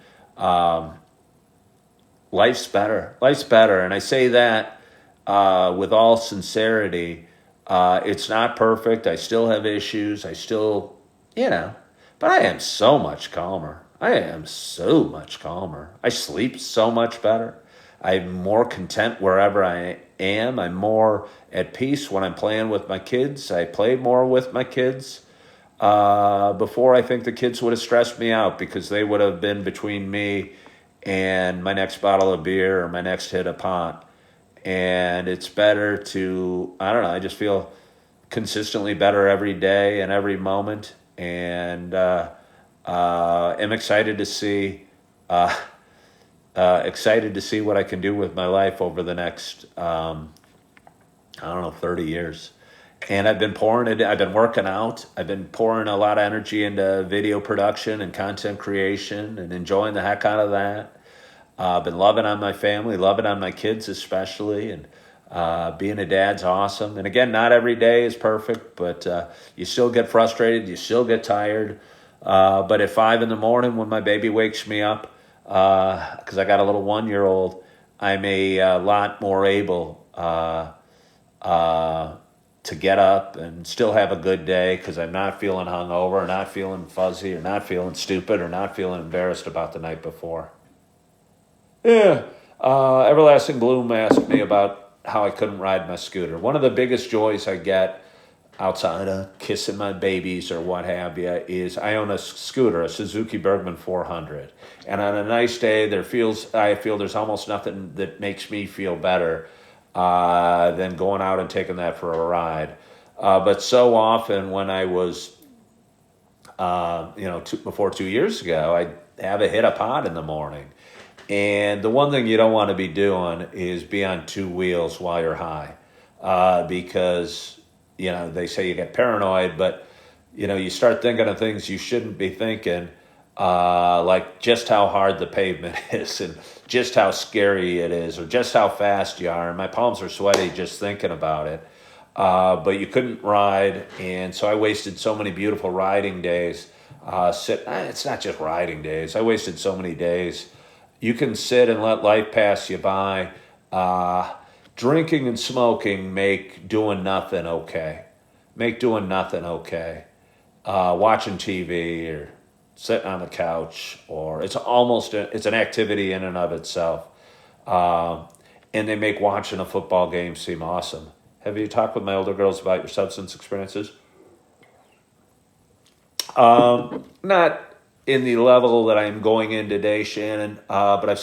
Speaker 1: Life's better. And I say that with all sincerity. It's not perfect. I still have issues. I still, but I am so much calmer. I sleep so much better. I'm more content wherever I am. I'm more at peace when I'm playing with my kids. I play more with my kids. Before, I think the kids would have stressed me out because they would have been between me and my next bottle of beer or my next hit of pot. And it's better to, I just feel consistently better every day and every moment. And am excited to see what I can do with my life over the next, 30 years. And I've been working out. I've been pouring a lot of energy into video production and content creation and enjoying the heck out of that. I've been loving on my family, loving on my kids especially, and being a dad's awesome. And again, not every day is perfect, but you still get frustrated, you still get tired. But at 5 a.m. when my baby wakes me up, because I got a little 1-year-old, I'm a lot more able to get up and still have a good day because I'm not feeling hungover, or not feeling fuzzy, or not feeling stupid, or not feeling embarrassed about the night before. Yeah. Everlasting Bloom asked me about how I couldn't ride my scooter. One of the biggest joys I get outside of kissing my babies or what have you is I own a scooter, a Suzuki Bergman 400. And on a nice day, I feel there's almost nothing that makes me feel better than going out and taking that for a ride. But so often when I was, before 2 years ago, I'd have a hit of pot in the morning. And the one thing you don't want to be doing is be on 2 wheels while you're high, because, they say you get paranoid, but, you start thinking of things you shouldn't be thinking, like just how hard the pavement is and just how scary it is or just how fast you are. And my palms are sweaty just thinking about it. But you couldn't ride. And so I wasted so many beautiful riding days. It's not just riding days. I wasted so many days. You can sit and let life pass you by, drinking and smoking make doing nothing okay. Make doing nothing okay. Watching TV or sitting on the couch, or it's an activity in and of itself. And they make watching a football game seem awesome. Have you talked with my older girls about your substance experiences? Not in the level that I'm going in today, Shannon, but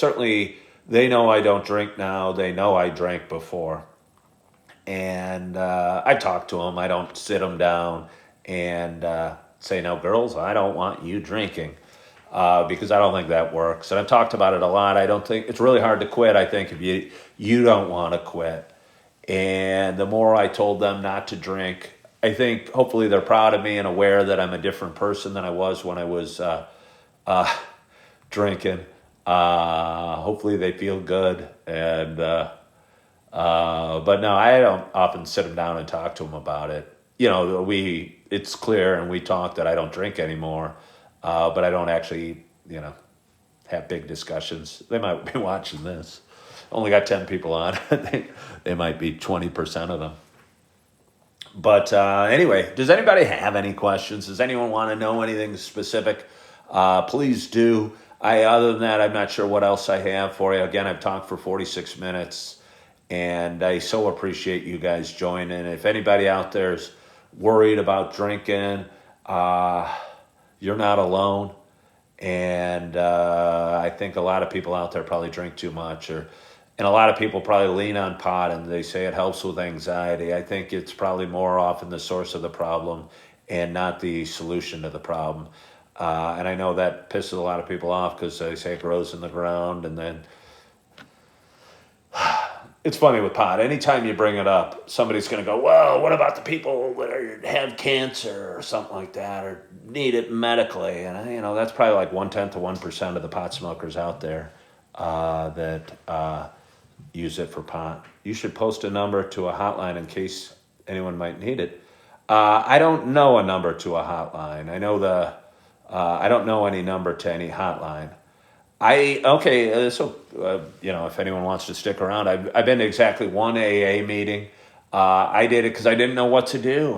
Speaker 1: they know I don't drink now. They know I drank before. And I talk to them. I don't sit them down and say, no, girls, I don't want you drinking. Because I don't think that works. And I've talked about it a lot. I don't think it's really hard to quit, I think, if you don't want to quit. And the more I told them not to drink, I think hopefully they're proud of me and aware that I'm a different person than I was when I was drinking. Hopefully they feel good. And but no, I don't often sit them down and talk to them about it. It's clear and we talk that I don't drink anymore. But I don't actually, have big discussions. They might be watching this. Only got 10 people on. They might be 20% of them. But anyway, does anybody have any questions? Does anyone want to know anything specific? Please do. Other than that, I'm not sure what else I have for you. Again, I've talked for 46 minutes, and I so appreciate you guys joining. If anybody out there is worried about drinking, you're not alone. And I think a lot of people out there probably drink too much, and a lot of people probably lean on pot and they say it helps with anxiety. I think it's probably more often the source of the problem and not the solution to the problem. And I know that pisses a lot of people off because they say it grows in the ground. And then it's funny with pot. Anytime you bring it up, somebody's going to go, well, what about the people that have cancer or something like that or need it medically? And, that's probably like 0.1% to 1% of the pot smokers out there that use it for pot. You should post a number to a hotline in case anyone might need it. I don't know a number to a hotline. I don't know any number to any hotline. If anyone wants to stick around, I've been to exactly one AA meeting. I did it because I didn't know what to do.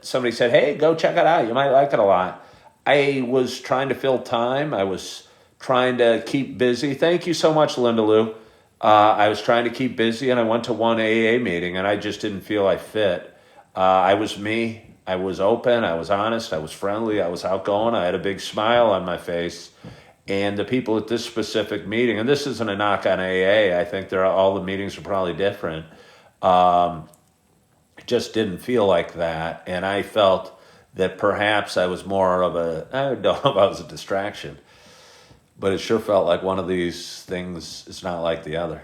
Speaker 1: Somebody said, hey, go check it out. You might like it a lot. I was trying to fill time. I was trying to keep busy. Thank you so much, Linda Lou. I was trying to keep busy, and I went to one AA meeting, and I just didn't feel I fit. I was me. I was open. I was honest. I was friendly. I was outgoing. I had a big smile on my face. And the people at this specific meeting, and this isn't a knock on AA, I think all the meetings are probably different, just didn't feel like that. And I felt that perhaps I was more of I don't know if I was a distraction, but it sure felt like one of these things is not like the other.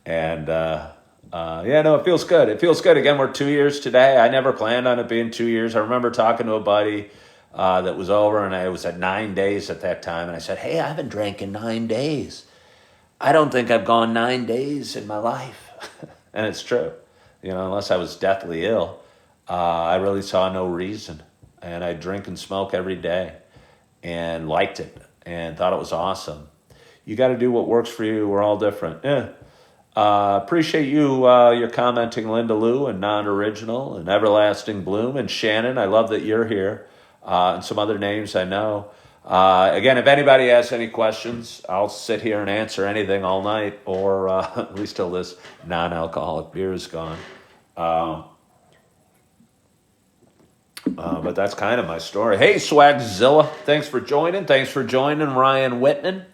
Speaker 1: And it feels good. It feels good. Again, we're 2 years today. I never planned on it being 2 years. I remember talking to a buddy that was over, and I was at 9 days at that time, and I said, hey, I haven't drank in 9 days. I don't think I've gone 9 days in my life. And it's true. Unless I was deathly ill, I really saw no reason. And I drink and smoke every day and liked it and thought it was awesome. You got to do what works for you. We're all different. Appreciate you. You're commenting, Linda Lou, and Non-Original, and Everlasting Bloom, and Shannon. I love that you're here. And some other names I know. Again, if anybody has any questions, I'll sit here and answer anything all night, or at least till this non-alcoholic beer is gone. But that's kind of my story. Hey, Swagzilla, thanks for joining. Thanks for joining, Ryan Whitman.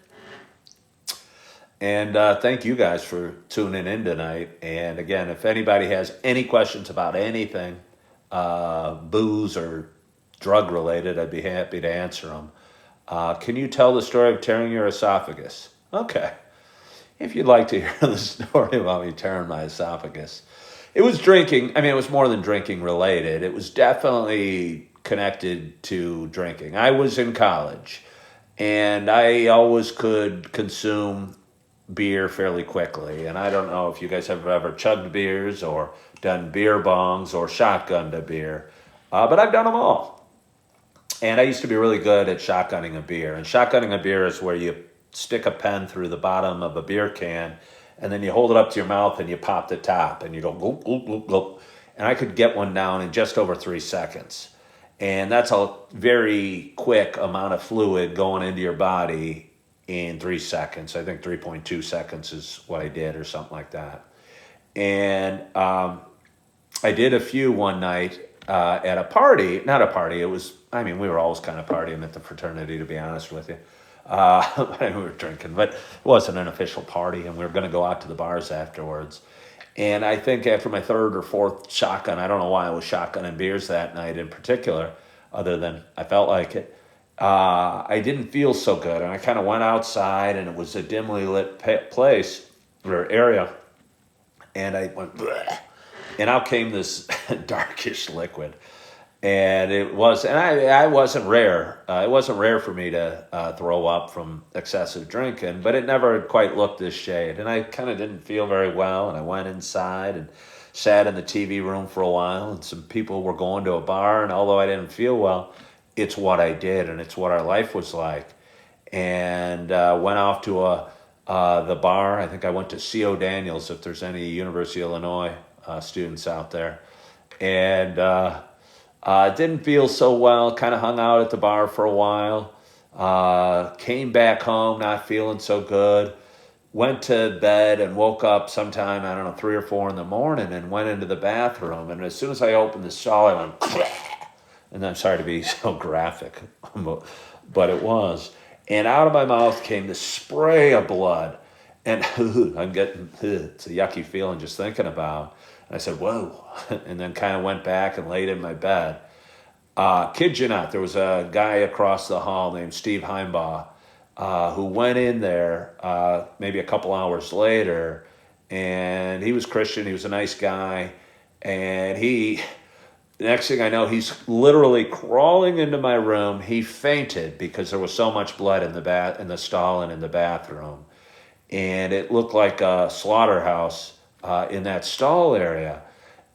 Speaker 1: And thank you guys for tuning in tonight. And again, if anybody has any questions about anything, booze or drug related, I'd be happy to answer them. Can you tell the story of tearing your esophagus? Okay. If you'd like to hear the story about me tearing my esophagus. It was drinking. It was more than drinking related. It was definitely connected to drinking. I was in college, and I always could consume beer fairly quickly. And I don't know if you guys have ever chugged beers or done beer bongs or shotgunned a beer, but I've done them all. And I used to be really good at shotgunning a beer. And shotgunning a beer is where you stick a pen through the bottom of a beer can and then you hold it up to your mouth and you pop the top and you go gulp, gulp, gulp, gulp. And I could get one down in just over 3 seconds. And that's a very quick amount of fluid going into your body in 3 seconds. I think 3.2 seconds is what I did or something like that. And I did a few one night at a party. Not a party. It was, I mean, we were always kind of partying at the fraternity, to be honest with you. We were drinking, but it wasn't an official party, and we were going to go out to the bars afterwards. And I think after my third or fourth shotgun, I don't know why I was shotgunning beers that night in particular, other than I felt like it, I didn't feel so good. And I kind of went outside, and it was a dimly lit place or area, and I went, bleh, and out came this darkish liquid. And it was, and I wasn't rare. It wasn't rare for me to throw up from excessive drinking, but it never quite looked this shade. And I kind of didn't feel very well. And I went inside and sat in the TV room for a while. And some people were going to a bar. And although I didn't feel well, it's what I did, and it's what our life was like. And went off to the bar. I think I went to C.O. Daniels, if there's any University of Illinois students out there. And didn't feel so well, kind of hung out at the bar for a while, came back home not feeling so good, went to bed and woke up sometime, I don't know, 3 or 4 in the morning and went into the bathroom. And as soon as I opened the stall, I went, and I'm sorry to be so graphic, but it was. And out of my mouth came this spray of blood. And I'm getting, it's a yucky feeling just thinking about. And I said, whoa, and then kind of went back and laid in my bed. Kid you not, there was a guy across the hall named Steve Heimbaugh who went in there maybe a couple hours later, and he was Christian, he was a nice guy, and the next thing I know, he's literally crawling into my room. He fainted because there was so much blood in the stall and in the bathroom. And it looked like a slaughterhouse in that stall area.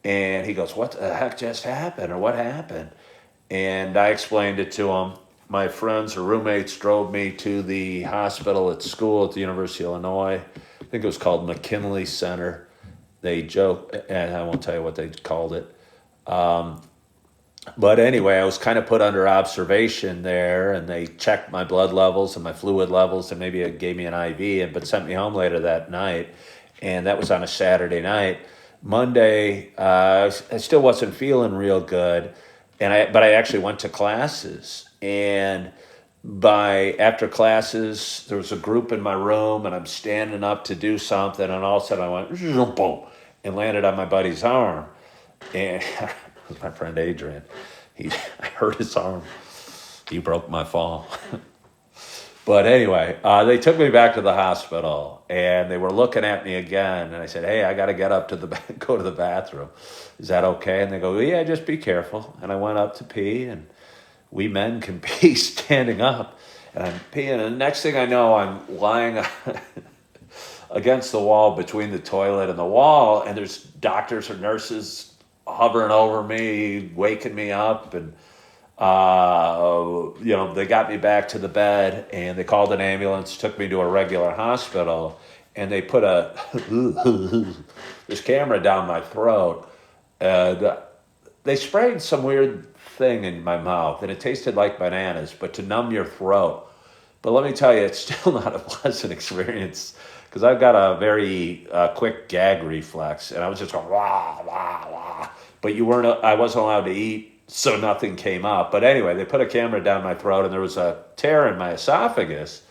Speaker 1: And he goes, what the heck just happened, or what happened? And I explained it to him. My friends or roommates drove me to the hospital at school at the University of Illinois. I think it was called McKinley Center. They joke, and I won't tell you what they called it. But anyway, I was kind of put under observation there, and they checked my blood levels and my fluid levels, and maybe it gave me an IV, but sent me home later that night. And that was on a Saturday night. Monday, I still wasn't feeling real good, but I actually went to classes. And after classes, there was a group in my room, and I'm standing up to do something, and all of a sudden I went boom, and landed on my buddy's arm. And it was my friend Adrian. I hurt his arm. He broke my fall. But anyway, they took me back to the hospital, and they were looking at me again. And I said, hey, I got to get up to go to the bathroom. Is that okay? And they go, yeah, just be careful. And I went up to pee, and we men can pee standing up. And I'm peeing, and the next thing I know, I'm lying against the wall between the toilet and the wall, and there's doctors or nurses hovering over me, waking me up, and they got me back to the bed, and they called an ambulance, took me to a regular hospital, and they put this camera down my throat, and they sprayed some weird thing in my mouth, and it tasted like bananas, but to numb your throat. But let me tell you, it's still not a pleasant experience, because I've got a very quick gag reflex, and I was just going, wah, wah, wah. But I wasn't allowed to eat, so nothing came up. But anyway, they put a camera down my throat, and there was a tear in my esophagus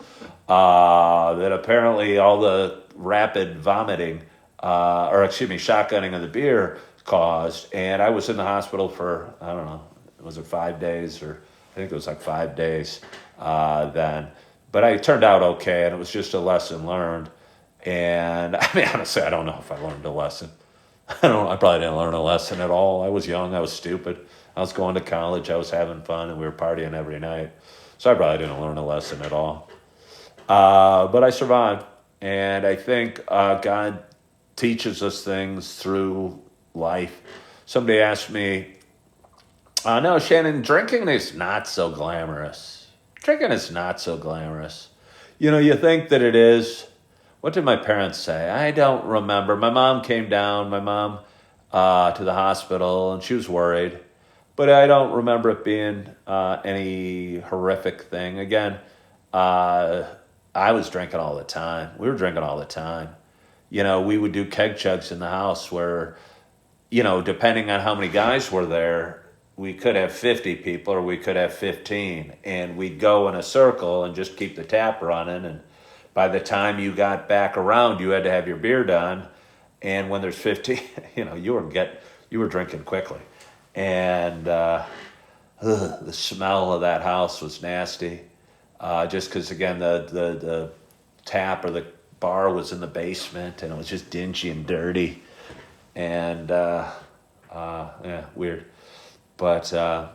Speaker 1: that apparently all the rapid vomiting, shotgunning of the beer caused. And I was in the hospital for, I don't know, was it 5 days, or I think it was like 5 days then. But I turned out okay, and it was just a lesson learned. And I mean, honestly, I don't know if I learned a lesson. I probably didn't learn a lesson at all. I was young, I was stupid. I was going to college, I was having fun, and we were partying every night. So I probably didn't learn a lesson at all. But I survived. And I think God teaches us things through life. Somebody asked me, no, Shannon, drinking is not so glamorous. Drinking is not so glamorous. You think that it is What did my parents say? I don't remember. My mom came down, to the hospital, and she was worried. But I don't remember it being any horrific thing. Again, uh, I was drinking all the time. We were drinking all the time. We would do keg chugs in the house where, depending on how many guys were there, we could have 50 people or we could have 15. And we'd go in a circle and just keep the tap running. And by the time you got back around, you had to have your beer done. And when there's 50, you were drinking quickly. And the smell of that house was nasty. Just because, again, the tap or the bar was in the basement and it was just dingy and dirty. And yeah, weird. But yeah.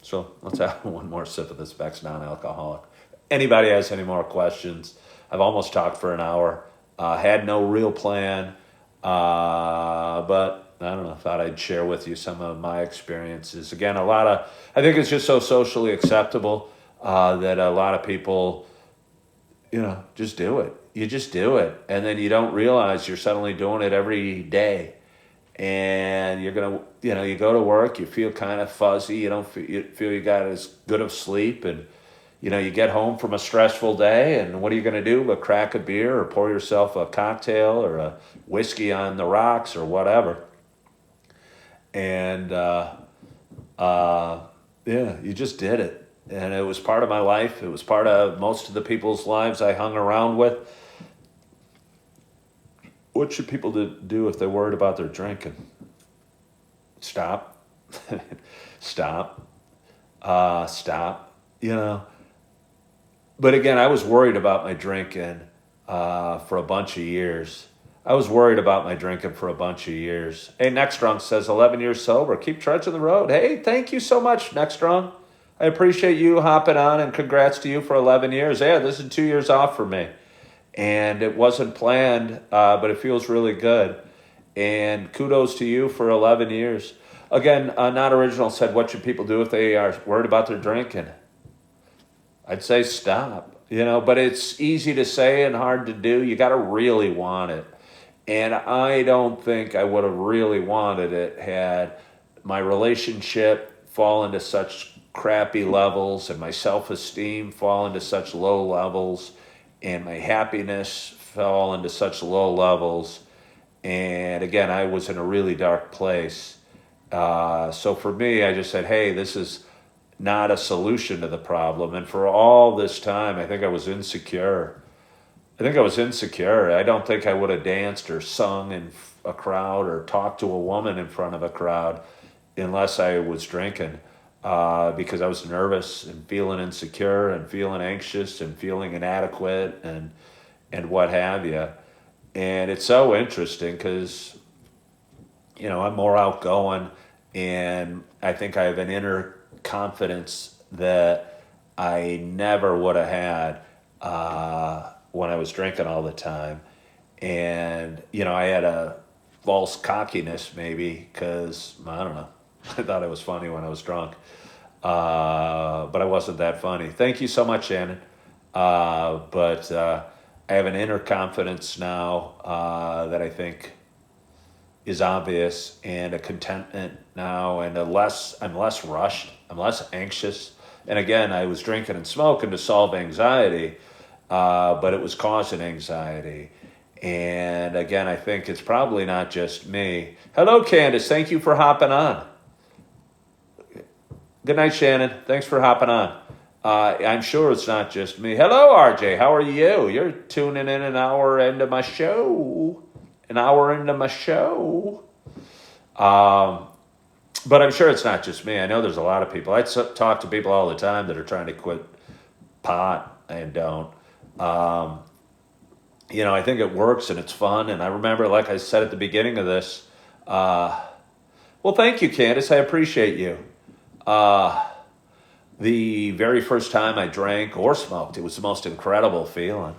Speaker 1: So let's have one more sip of this Beck's non-alcoholic. Anybody has any more questions? I've almost talked for an hour. Had no real plan, but I don't know. Thought I'd share with you some of my experiences. Again, I think it's just so socially acceptable that a lot of people, just do it. You just do it, and then you don't realize you're suddenly doing it every day. And you're gonna, you go to work, you feel kind of fuzzy, you feel you got as good of sleep, and you get home from a stressful day, and what are you gonna do but crack a beer or pour yourself a cocktail or a whiskey on the rocks or whatever, and yeah, you just did it, and it was part of my life. It was part of most of the people's lives I hung around with. What should people do if they're worried about their drinking? Stop. Stop. Stop. But again, I was worried about my drinking for a bunch of years. Hey, Next Drunk says 11 years sober. Keep trudging the road. Hey, thank you so much, Next Drunk. I appreciate you hopping on, and congrats to you for 11 years. Yeah, this is 2 years off for me. And it wasn't planned, but it feels really good. And kudos to you for 11 years. Again, Not Original said, what should people do if they are worried about their drinking? I'd say stop, but it's easy to say and hard to do. You got to really want it. And I don't think I would have really wanted it had my relationship fallen to such crappy levels and my self-esteem fallen to such low levels and my happiness fell into such low levels. And again, I was in a really dark place. So for me, I just said, hey, this is not a solution to the problem. And for all this time, I think I was insecure. I don't think I would have danced or sung in a crowd or talked to a woman in front of a crowd unless I was drinking. Because I was nervous and feeling insecure and feeling anxious and feeling inadequate and what have you. And it's so interesting because, I'm more outgoing, and I think I have an inner confidence that I never would have had when I was drinking all the time. And, I had a false cockiness maybe because, I don't know, I thought I was funny when I was drunk. But I wasn't that funny. Thank you so much, Shannon. But I have an inner confidence now that I think is obvious, and a contentment now, and I'm less rushed, I'm less anxious. And again, I was drinking and smoking to solve anxiety, but it was causing anxiety. And again, I think it's probably not just me. Hello, Candace. Thank you for hopping on. Good night, Shannon. Thanks for hopping on. I'm sure it's not just me. Hello, RJ. How are you? You're tuning in an hour into my show. But I'm sure it's not just me. I know there's a lot of people. I talk to people all the time that are trying to quit pot and don't. I think it works and it's fun. And I remember, like I said at the beginning of this, well, thank you, Candace. I appreciate you. The very first time I drank or smoked, it was the most incredible feeling.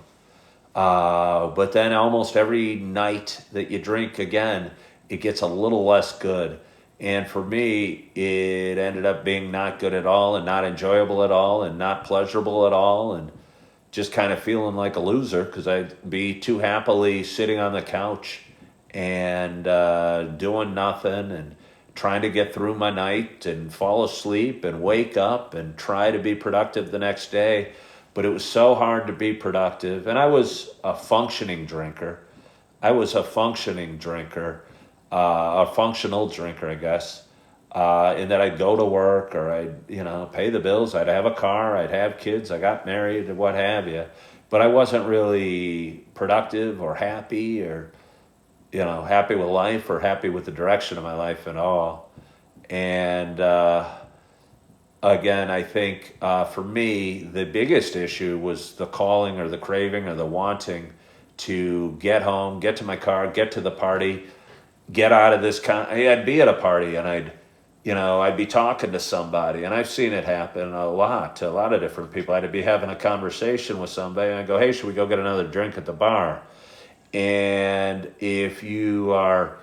Speaker 1: But then almost every night that you drink again, it gets a little less good. And for me, it ended up being not good at all and not enjoyable at all and not pleasurable at all. And just kind of feeling like a loser because I'd be too happily sitting on the couch and doing nothing and trying to get through my night and fall asleep and wake up and try to be productive the next day. But it was so hard to be productive. And I was a functioning drinker. A functional drinker, I guess. In that I'd go to work or I'd, pay the bills. I'd have a car. I'd have kids. I got married and what have you. But I wasn't really productive or happy or, happy with life or happy with the direction of my life at all. And again, I think for me, the biggest issue was the calling or the craving or the wanting to get home, get to my car, get to the party, get out of this. I'd be at a party and I'd be talking to somebody, and I've seen it happen a lot to a lot of different people. I'd be having a conversation with somebody, and I go, "Hey, should we go get another drink at the bar?" And if you are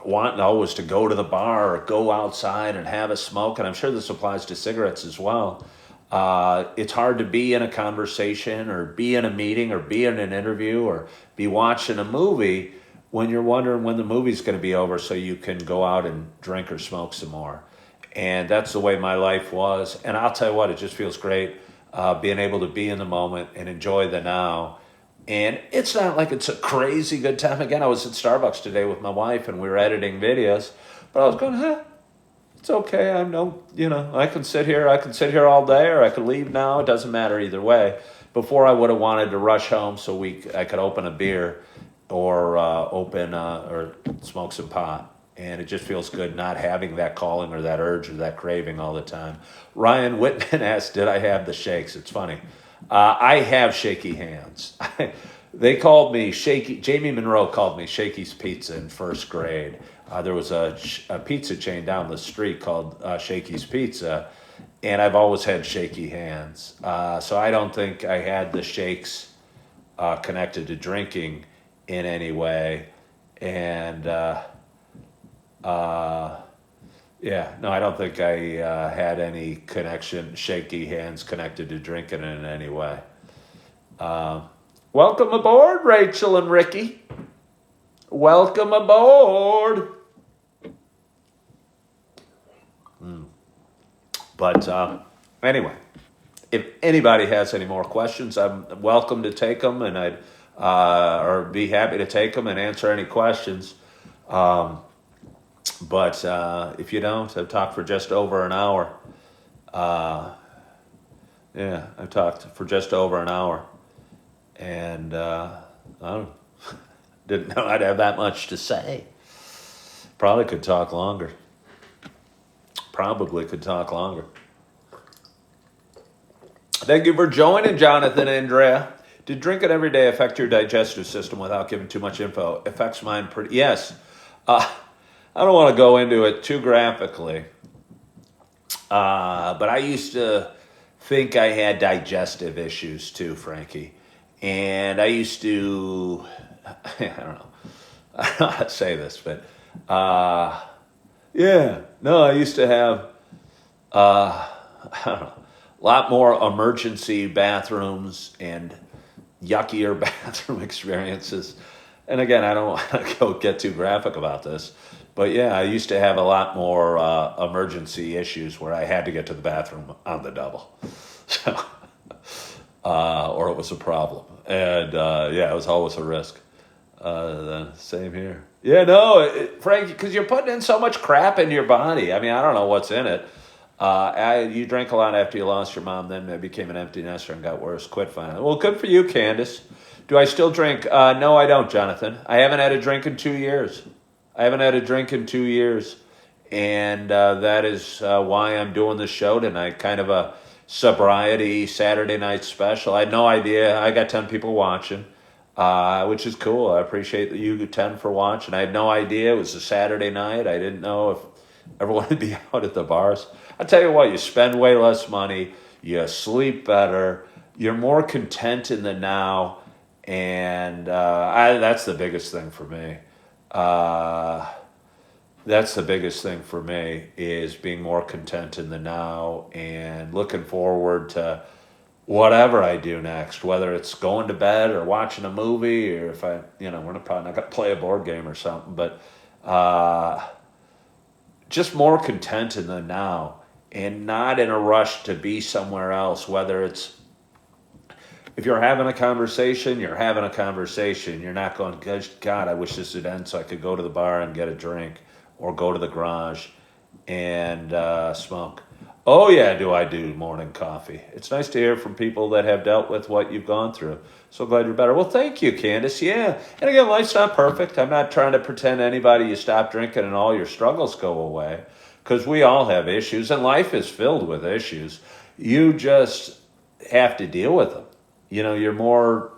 Speaker 1: wanting always to go to the bar or go outside and have a smoke, and I'm sure this applies to cigarettes as well, it's hard to be in a conversation or be in a meeting or be in an interview or be watching a movie when you're wondering when the movie's going to be over so you can go out and drink or smoke some more. And that's the way my life was. And I'll tell you what, it just feels great being able to be in the moment and enjoy the now. And it's not like it's a crazy good time. Again, I was at Starbucks today with my wife and we were editing videos, but I was going, it's okay. I can sit here. I can sit here all day or I could leave now. It doesn't matter either way. Before I would have wanted to rush home so I could open a beer or or smoke some pot. And it just feels good not having that calling or that urge or that craving all the time. Ryan Whitman asked, did I have the shakes? It's funny. I have shaky hands. They called me Shaky. Jamie Monroe called me Shakey's Pizza in first grade. There was a pizza chain down the street called Shakey's Pizza, and I've always had shaky hands. So I don't think I had the shakes connected to drinking in any way. And I don't think I had any shaky hands connected to drinking in any way. Welcome aboard, Rachel and Ricky. Welcome aboard. But anyway, if anybody has any more questions, I'm welcome to take them, and I'd or be happy to take them and answer any questions. But if you don't, I've talked for just over an hour. I've talked for just over an hour, and I didn't know I'd have that much to say. Probably could talk longer. Thank you for joining, Jonathan and Andrea. Did drinking every day affect your digestive system without giving too much info? Affects mine pretty. Yes. I don't want to go into it too graphically, but I used to think I had digestive issues too, Frankie. And I used to, I don't know how to say this, but I used to have, I don't know, a lot more emergency bathrooms and yuckier bathroom experiences. And again, I don't want to get too graphic about this, but yeah, I used to have a lot more emergency issues where I had to get to the bathroom on the double. So, or it was a problem. And it was always a risk. Same here. Yeah, no, Frank, because you're putting in so much crap in your body. I mean, I don't know what's in it. You drank a lot after you lost your mom, then became an empty nester and got worse. Quit finally. Well, good for you, Candace. Do I still drink? No, I don't, Jonathan. I haven't had a drink in 2 years. And that is why I'm doing this show tonight, kind of a sobriety Saturday night special. I had no idea. I got 10 people watching, which is cool. I appreciate you 10 for watching. I had no idea it was a Saturday night. I didn't know if everyone would be out at the bars. I tell you what, you spend way less money, you sleep better, you're more content in the now, and that's the biggest thing for me. That's the biggest thing for me is being more content in the now and looking forward to whatever I do next, whether it's going to bed or watching a movie, or if we're probably not going to play a board game or something, but uh, just more content in the now and not in a rush to be somewhere else, whether it's if you're having a conversation, you're having a conversation. You're not going, God, I wish this would end so I could go to the bar and get a drink or go to the garage and smoke. Oh, yeah, do I do morning coffee. It's nice to hear from people that have dealt with what you've gone through. So glad you're better. Well, thank you, Candace. Yeah. And again, life's not perfect. I'm not trying to pretend to anybody you stop drinking and all your struggles go away, because we all have issues and life is filled with issues. You just have to deal with them. You're more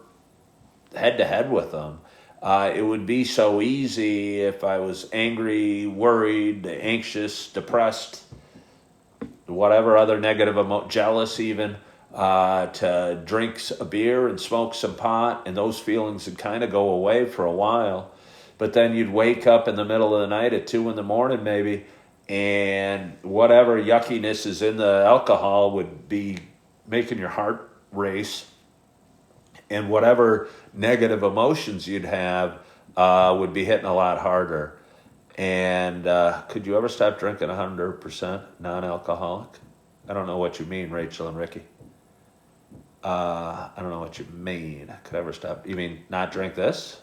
Speaker 1: head to head with them. It would be so easy if I was angry, worried, anxious, depressed, whatever other negative jealous even, to drink a beer and smoke some pot, and those feelings would kind of go away for a while. But then you'd wake up in the middle of the night at 2 a.m. maybe, and whatever yuckiness is in the alcohol would be making your heart race, and whatever negative emotions you'd have would be hitting a lot harder. And could you ever stop drinking 100% non-alcoholic? I don't know what you mean, Rachel and Ricky. I don't know what you mean. Could I ever stop? You mean not drink this?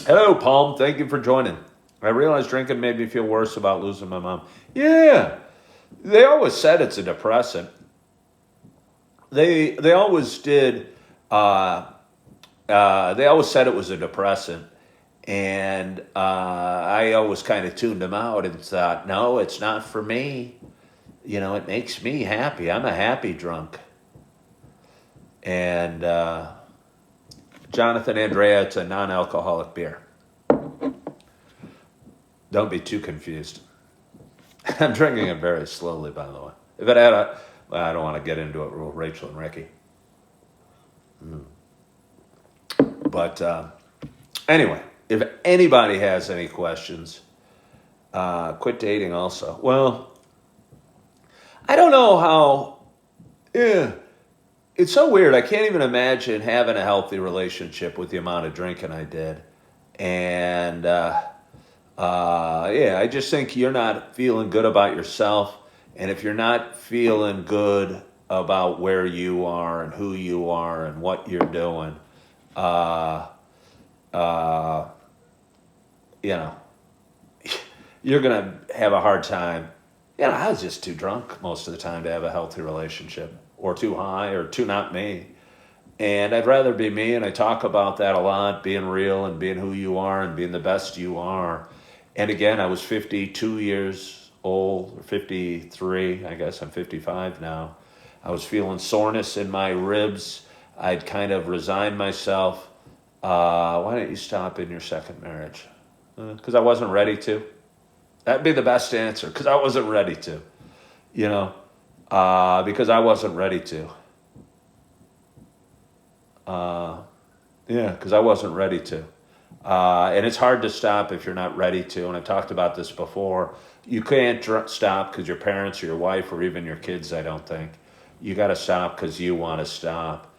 Speaker 1: Hello, Palm. Thank you for joining. I realized drinking made me feel worse about losing my mom. Yeah. They always said it's a depressant. They always did. They always said it was a depressant, and I always kind of tuned them out and thought, no, it's not for me. It makes me happy. I'm a happy drunk. And Jonathan, Andrea, it's a non-alcoholic beer. Don't be too confused. I'm drinking it very slowly, by the way. If it had I don't want to get into it, Rachel and Ricky. But anyway, if anybody has any questions, quit dating also. Well, I don't know how, it's so weird. I can't even imagine having a healthy relationship with the amount of drinking I did. And I just think you're not feeling good about yourself. And if you're not feeling good about where you are and who you are and what you're doing, you're going to have a hard time. I was just too drunk most of the time to have a healthy relationship, or too high, or too not me. And I'd rather be me, and I talk about that a lot, being real and being who you are and being the best you are. And again, I was 52 years old, or 53, I guess I'm 55 now. I was feeling soreness in my ribs. I'd kind of resigned myself. Why don't you stop in your second marriage? Because I wasn't ready to. That'd be the best answer, because I wasn't ready to. Because I wasn't ready to. Because I wasn't ready to. And it's hard to stop if you're not ready to. And I've talked about this before. You can't stop because your parents or your wife or even your kids, I don't think. You got to stop because you want to stop.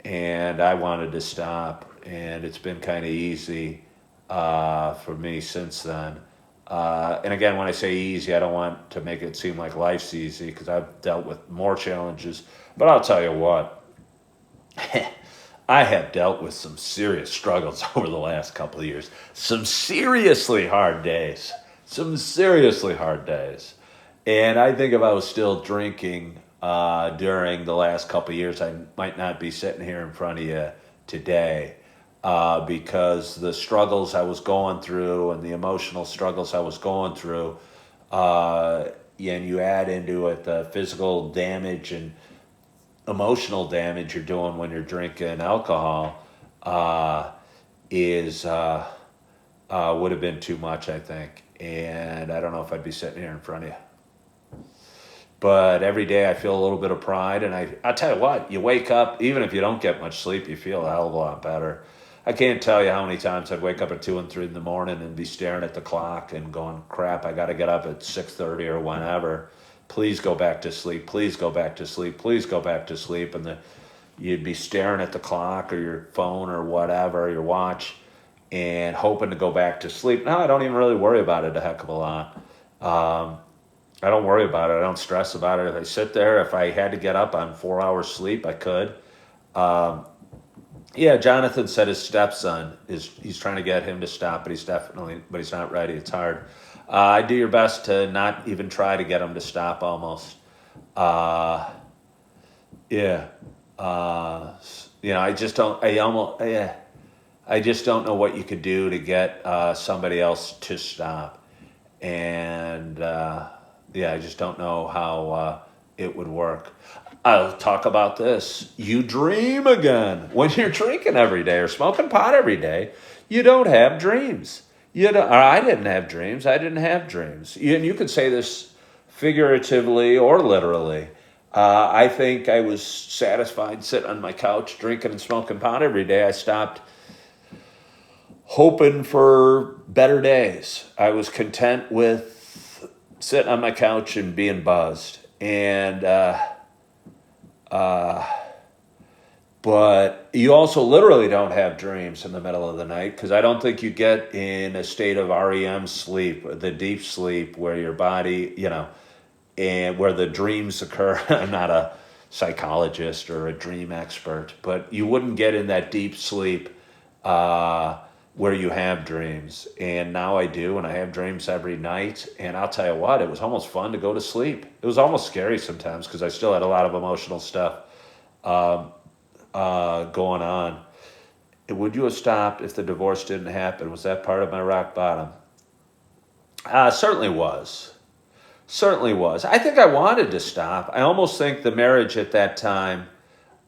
Speaker 1: And I wanted to stop. And it's been kind of easy for me since then. And again, when I say easy, I don't want to make it seem like life's easy, because I've dealt with more challenges. But I'll tell you what. I have dealt with some serious struggles over the last couple of years. Some seriously hard days. And I think if I was still drinking during the last couple of years, I might not be sitting here in front of you today, because the struggles I was going through and the emotional struggles I was going through, and you add into it the physical damage and emotional damage you're doing when you're drinking alcohol, would have been too much, I think. And I don't know if I'd be sitting here in front of you. But every day I feel a little bit of pride, and I'll tell you what, you wake up, even if you don't get much sleep, you feel a hell of a lot better. I can't tell you how many times I'd wake up at 2 and 3 in the morning and be staring at the clock and going, crap, I got to get up at 6:30 or whenever. please go back to sleep, please go back to sleep, please go back to sleep. And you'd be staring at the clock or your phone or whatever, your watch, and hoping to go back to sleep. Now I don't even really worry about it a heck of a lot. I don't worry about it. I don't stress about it. If I sit there, if I had to get up on 4 hours sleep, I could. Yeah, Jonathan said his stepson he's trying to get him to stop, but he's not ready. It's hard. I do your best to not even try to get him to stop almost. Uh, yeah. I just don't, I just don't know what you could do to get somebody else to stop. And I just don't know how it would work. I'll talk about this. You dream again. When you're drinking every day or smoking pot every day, you don't have dreams. Or I didn't have dreams. I didn't have dreams. And you could say this figuratively or literally. I think I was satisfied sitting on my couch drinking and smoking pot every day. I stopped hoping for better days. I was content with sitting on my couch and being buzzed. And but you also literally don't have dreams in the middle of the night, because I don't think you get in a state of REM sleep, the deep sleep where your body, and where the dreams occur. I'm not a psychologist or a dream expert, but you wouldn't get in that deep sleep where you have dreams. And now I do, and I have dreams every night. And I'll tell you what, it was almost fun to go to sleep. It was almost scary sometimes because I still had a lot of emotional stuff going on. Would you have stopped if the divorce didn't happen? Was that part of my rock bottom? Certainly was. Certainly was. I think I wanted to stop. I almost think the marriage at that time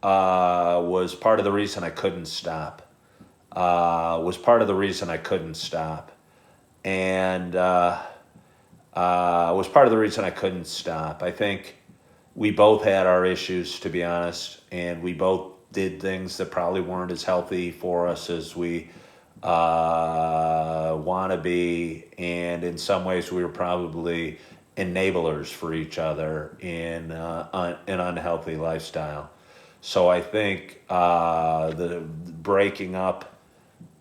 Speaker 1: was part of the reason I couldn't stop. Was part of the reason I couldn't stop. And was part of the reason I couldn't stop. I think we both had our issues, to be honest, and we both did things that probably weren't as healthy for us as we want to be. And in some ways, we were probably enablers for each other in an unhealthy lifestyle. So I think the breaking up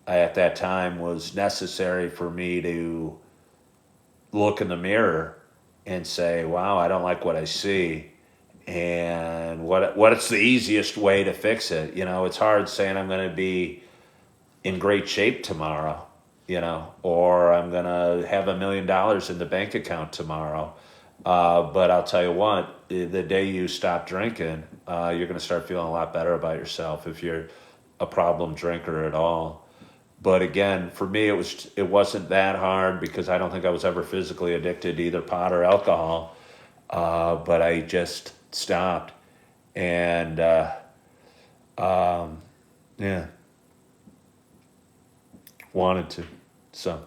Speaker 1: at that time was necessary for me to look in the mirror and say, wow, I don't like what I see. And what's the easiest way to fix it? It's hard saying I'm going to be in great shape tomorrow, or I'm going to have $1 million in the bank account tomorrow. But I'll tell you what, the day you stop drinking, you're going to start feeling a lot better about yourself if you're a problem drinker at all. But again, for me, it wasn't that hard because I don't think I was ever physically addicted to either pot or alcohol. But I just stopped, and wanted to. So,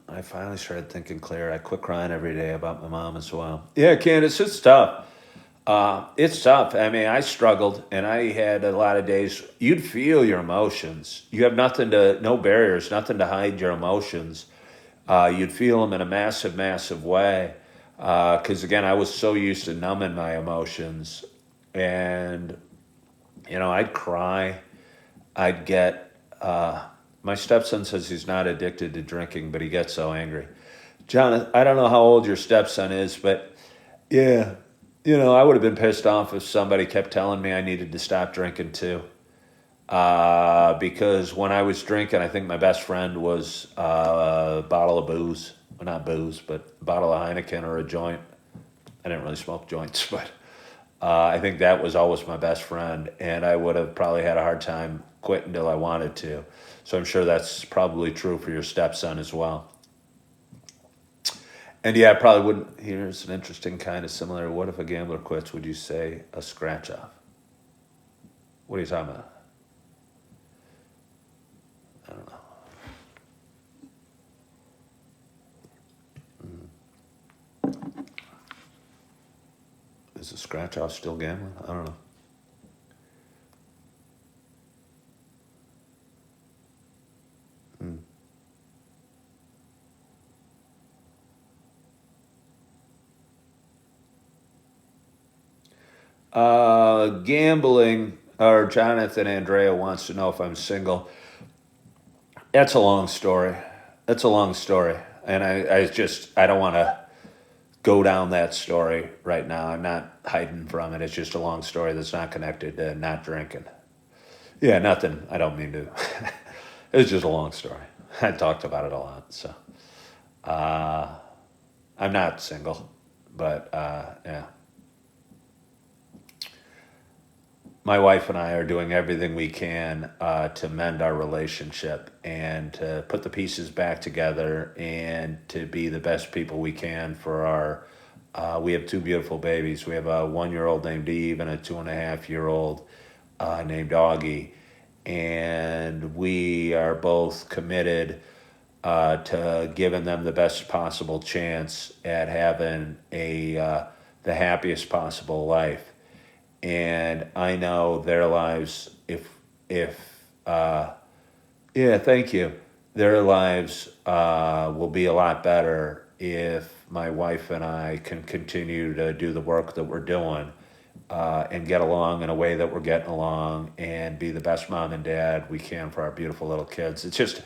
Speaker 1: I finally started thinking clear. I quit crying every day about my mom as well. Yeah, Candace, it's tough. It's tough. I mean, I struggled, and I had a lot of days. You'd feel your emotions. You have no barriers, nothing to hide your emotions. You'd feel them in a massive, massive way. Because again, I was so used to numbing my emotions, and I'd cry. I'd get. My stepson says he's not addicted to drinking, but he gets so angry. John, I don't know how old your stepson is, but yeah. I would have been pissed off if somebody kept telling me I needed to stop drinking too. Because when I was drinking, I think my best friend was a bottle of booze. Well, not booze, but a bottle of Heineken or a joint. I didn't really smoke joints, but I think that was always my best friend. And I would have probably had a hard time quitting until I wanted to. So I'm sure that's probably true for your stepson as well. And yeah, I probably wouldn't. Here's an interesting kind of similar. What if a gambler quits? Would you say a scratch off? What are you talking about? I don't know. Is a scratch off still gambling? I don't know. Gambling, or Jonathan Andrea wants to know if I'm single. That's a long story. That's a long story. And I don't want to go down that story right now. I'm not hiding from it. It's just a long story that's not connected to not drinking. Yeah, nothing. I don't mean to. It was just a long story. I talked about it a lot. So I'm not single, but yeah. My wife and I are doing everything we can to mend our relationship and to put the pieces back together and to be the best people we can for our. We have two beautiful babies. We have a 1-year-old named Eve and a 2.5-year-old named Augie. And we are both committed to giving them the best possible chance at having the happiest possible life. And I know their lives, if yeah, thank you. Their lives will be a lot better if my wife and I can continue to do the work that we're doing and get along in a way that we're getting along and be the best mom and dad we can for our beautiful little kids. It's just,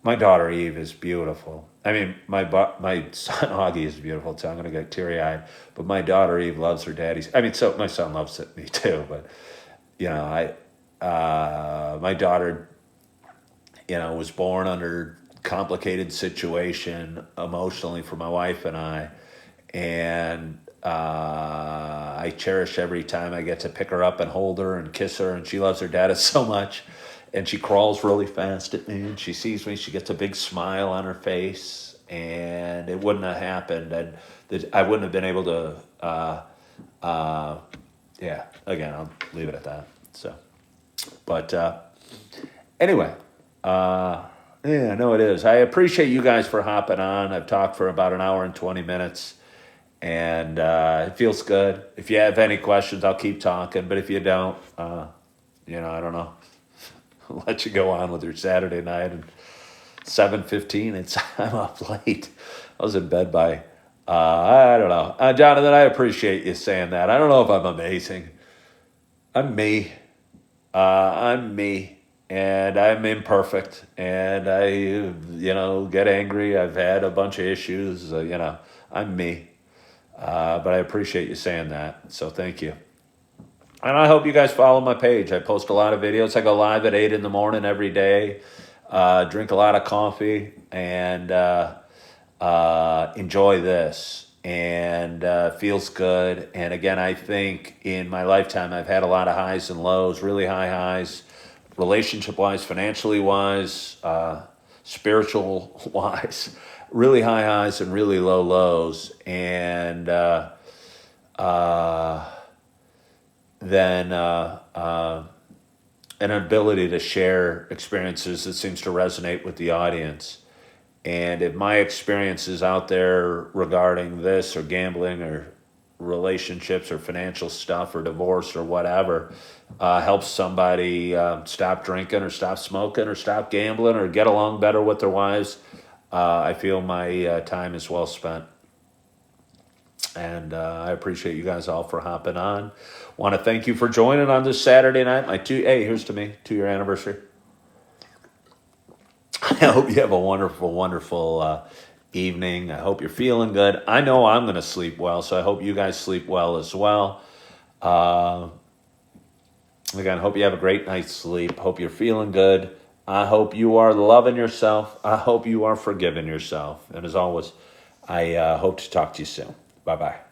Speaker 1: my daughter Eve is beautiful. I mean, my son Augie is beautiful too. I'm gonna get teary eyed. But my daughter Eve loves her daddy's. I mean, so my son loves me too. But you know, my daughter, was born under complicated situation emotionally for my wife and I, and I cherish every time I get to pick her up and hold her and kiss her, and she loves her dad so much. And she crawls really fast at me, and she sees me. She gets a big smile on her face, and it wouldn't have happened, and I wouldn't have been able to. Yeah, again, I'll leave it at that. So, but anyway, yeah, no, it is. I appreciate you guys for hopping on. I've talked for about an hour and 20 minutes, and it feels good. If you have any questions, I'll keep talking. But if you don't, I don't know. Let you go on with your Saturday night. And 7:15. I'm up late. I was in bed by I don't know. Jonathan, I appreciate you saying that. I don't know if I'm amazing. I'm me. I'm me, and I'm imperfect, and I get angry. I've had a bunch of issues. I'm me. But I appreciate you saying that. So thank you. And I hope you guys follow my page. I post a lot of videos. I go live at 8 in the morning every day. Drink a lot of coffee and enjoy this. And feels good. And again, I think in my lifetime, I've had a lot of highs and lows, really high highs, relationship-wise, financially-wise, spiritual-wise, really high highs and really low lows. And then an ability to share experiences that seems to resonate with the audience. And if my experiences out there regarding this or gambling or relationships or financial stuff or divorce or whatever helps somebody stop drinking or stop smoking or stop gambling or get along better with their wives, I feel my time is well spent. And I appreciate you guys all for hopping on. Want to thank you for joining on this Saturday night. Here's to me, 2-year anniversary. I hope you have a wonderful, wonderful evening. I hope you're feeling good. I know I'm going to sleep well, so I hope you guys sleep well as well. Again, hope you have a great night's sleep. Hope you're feeling good. I hope you are loving yourself. I hope you are forgiving yourself. And as always, I hope to talk to you soon. Bye-bye.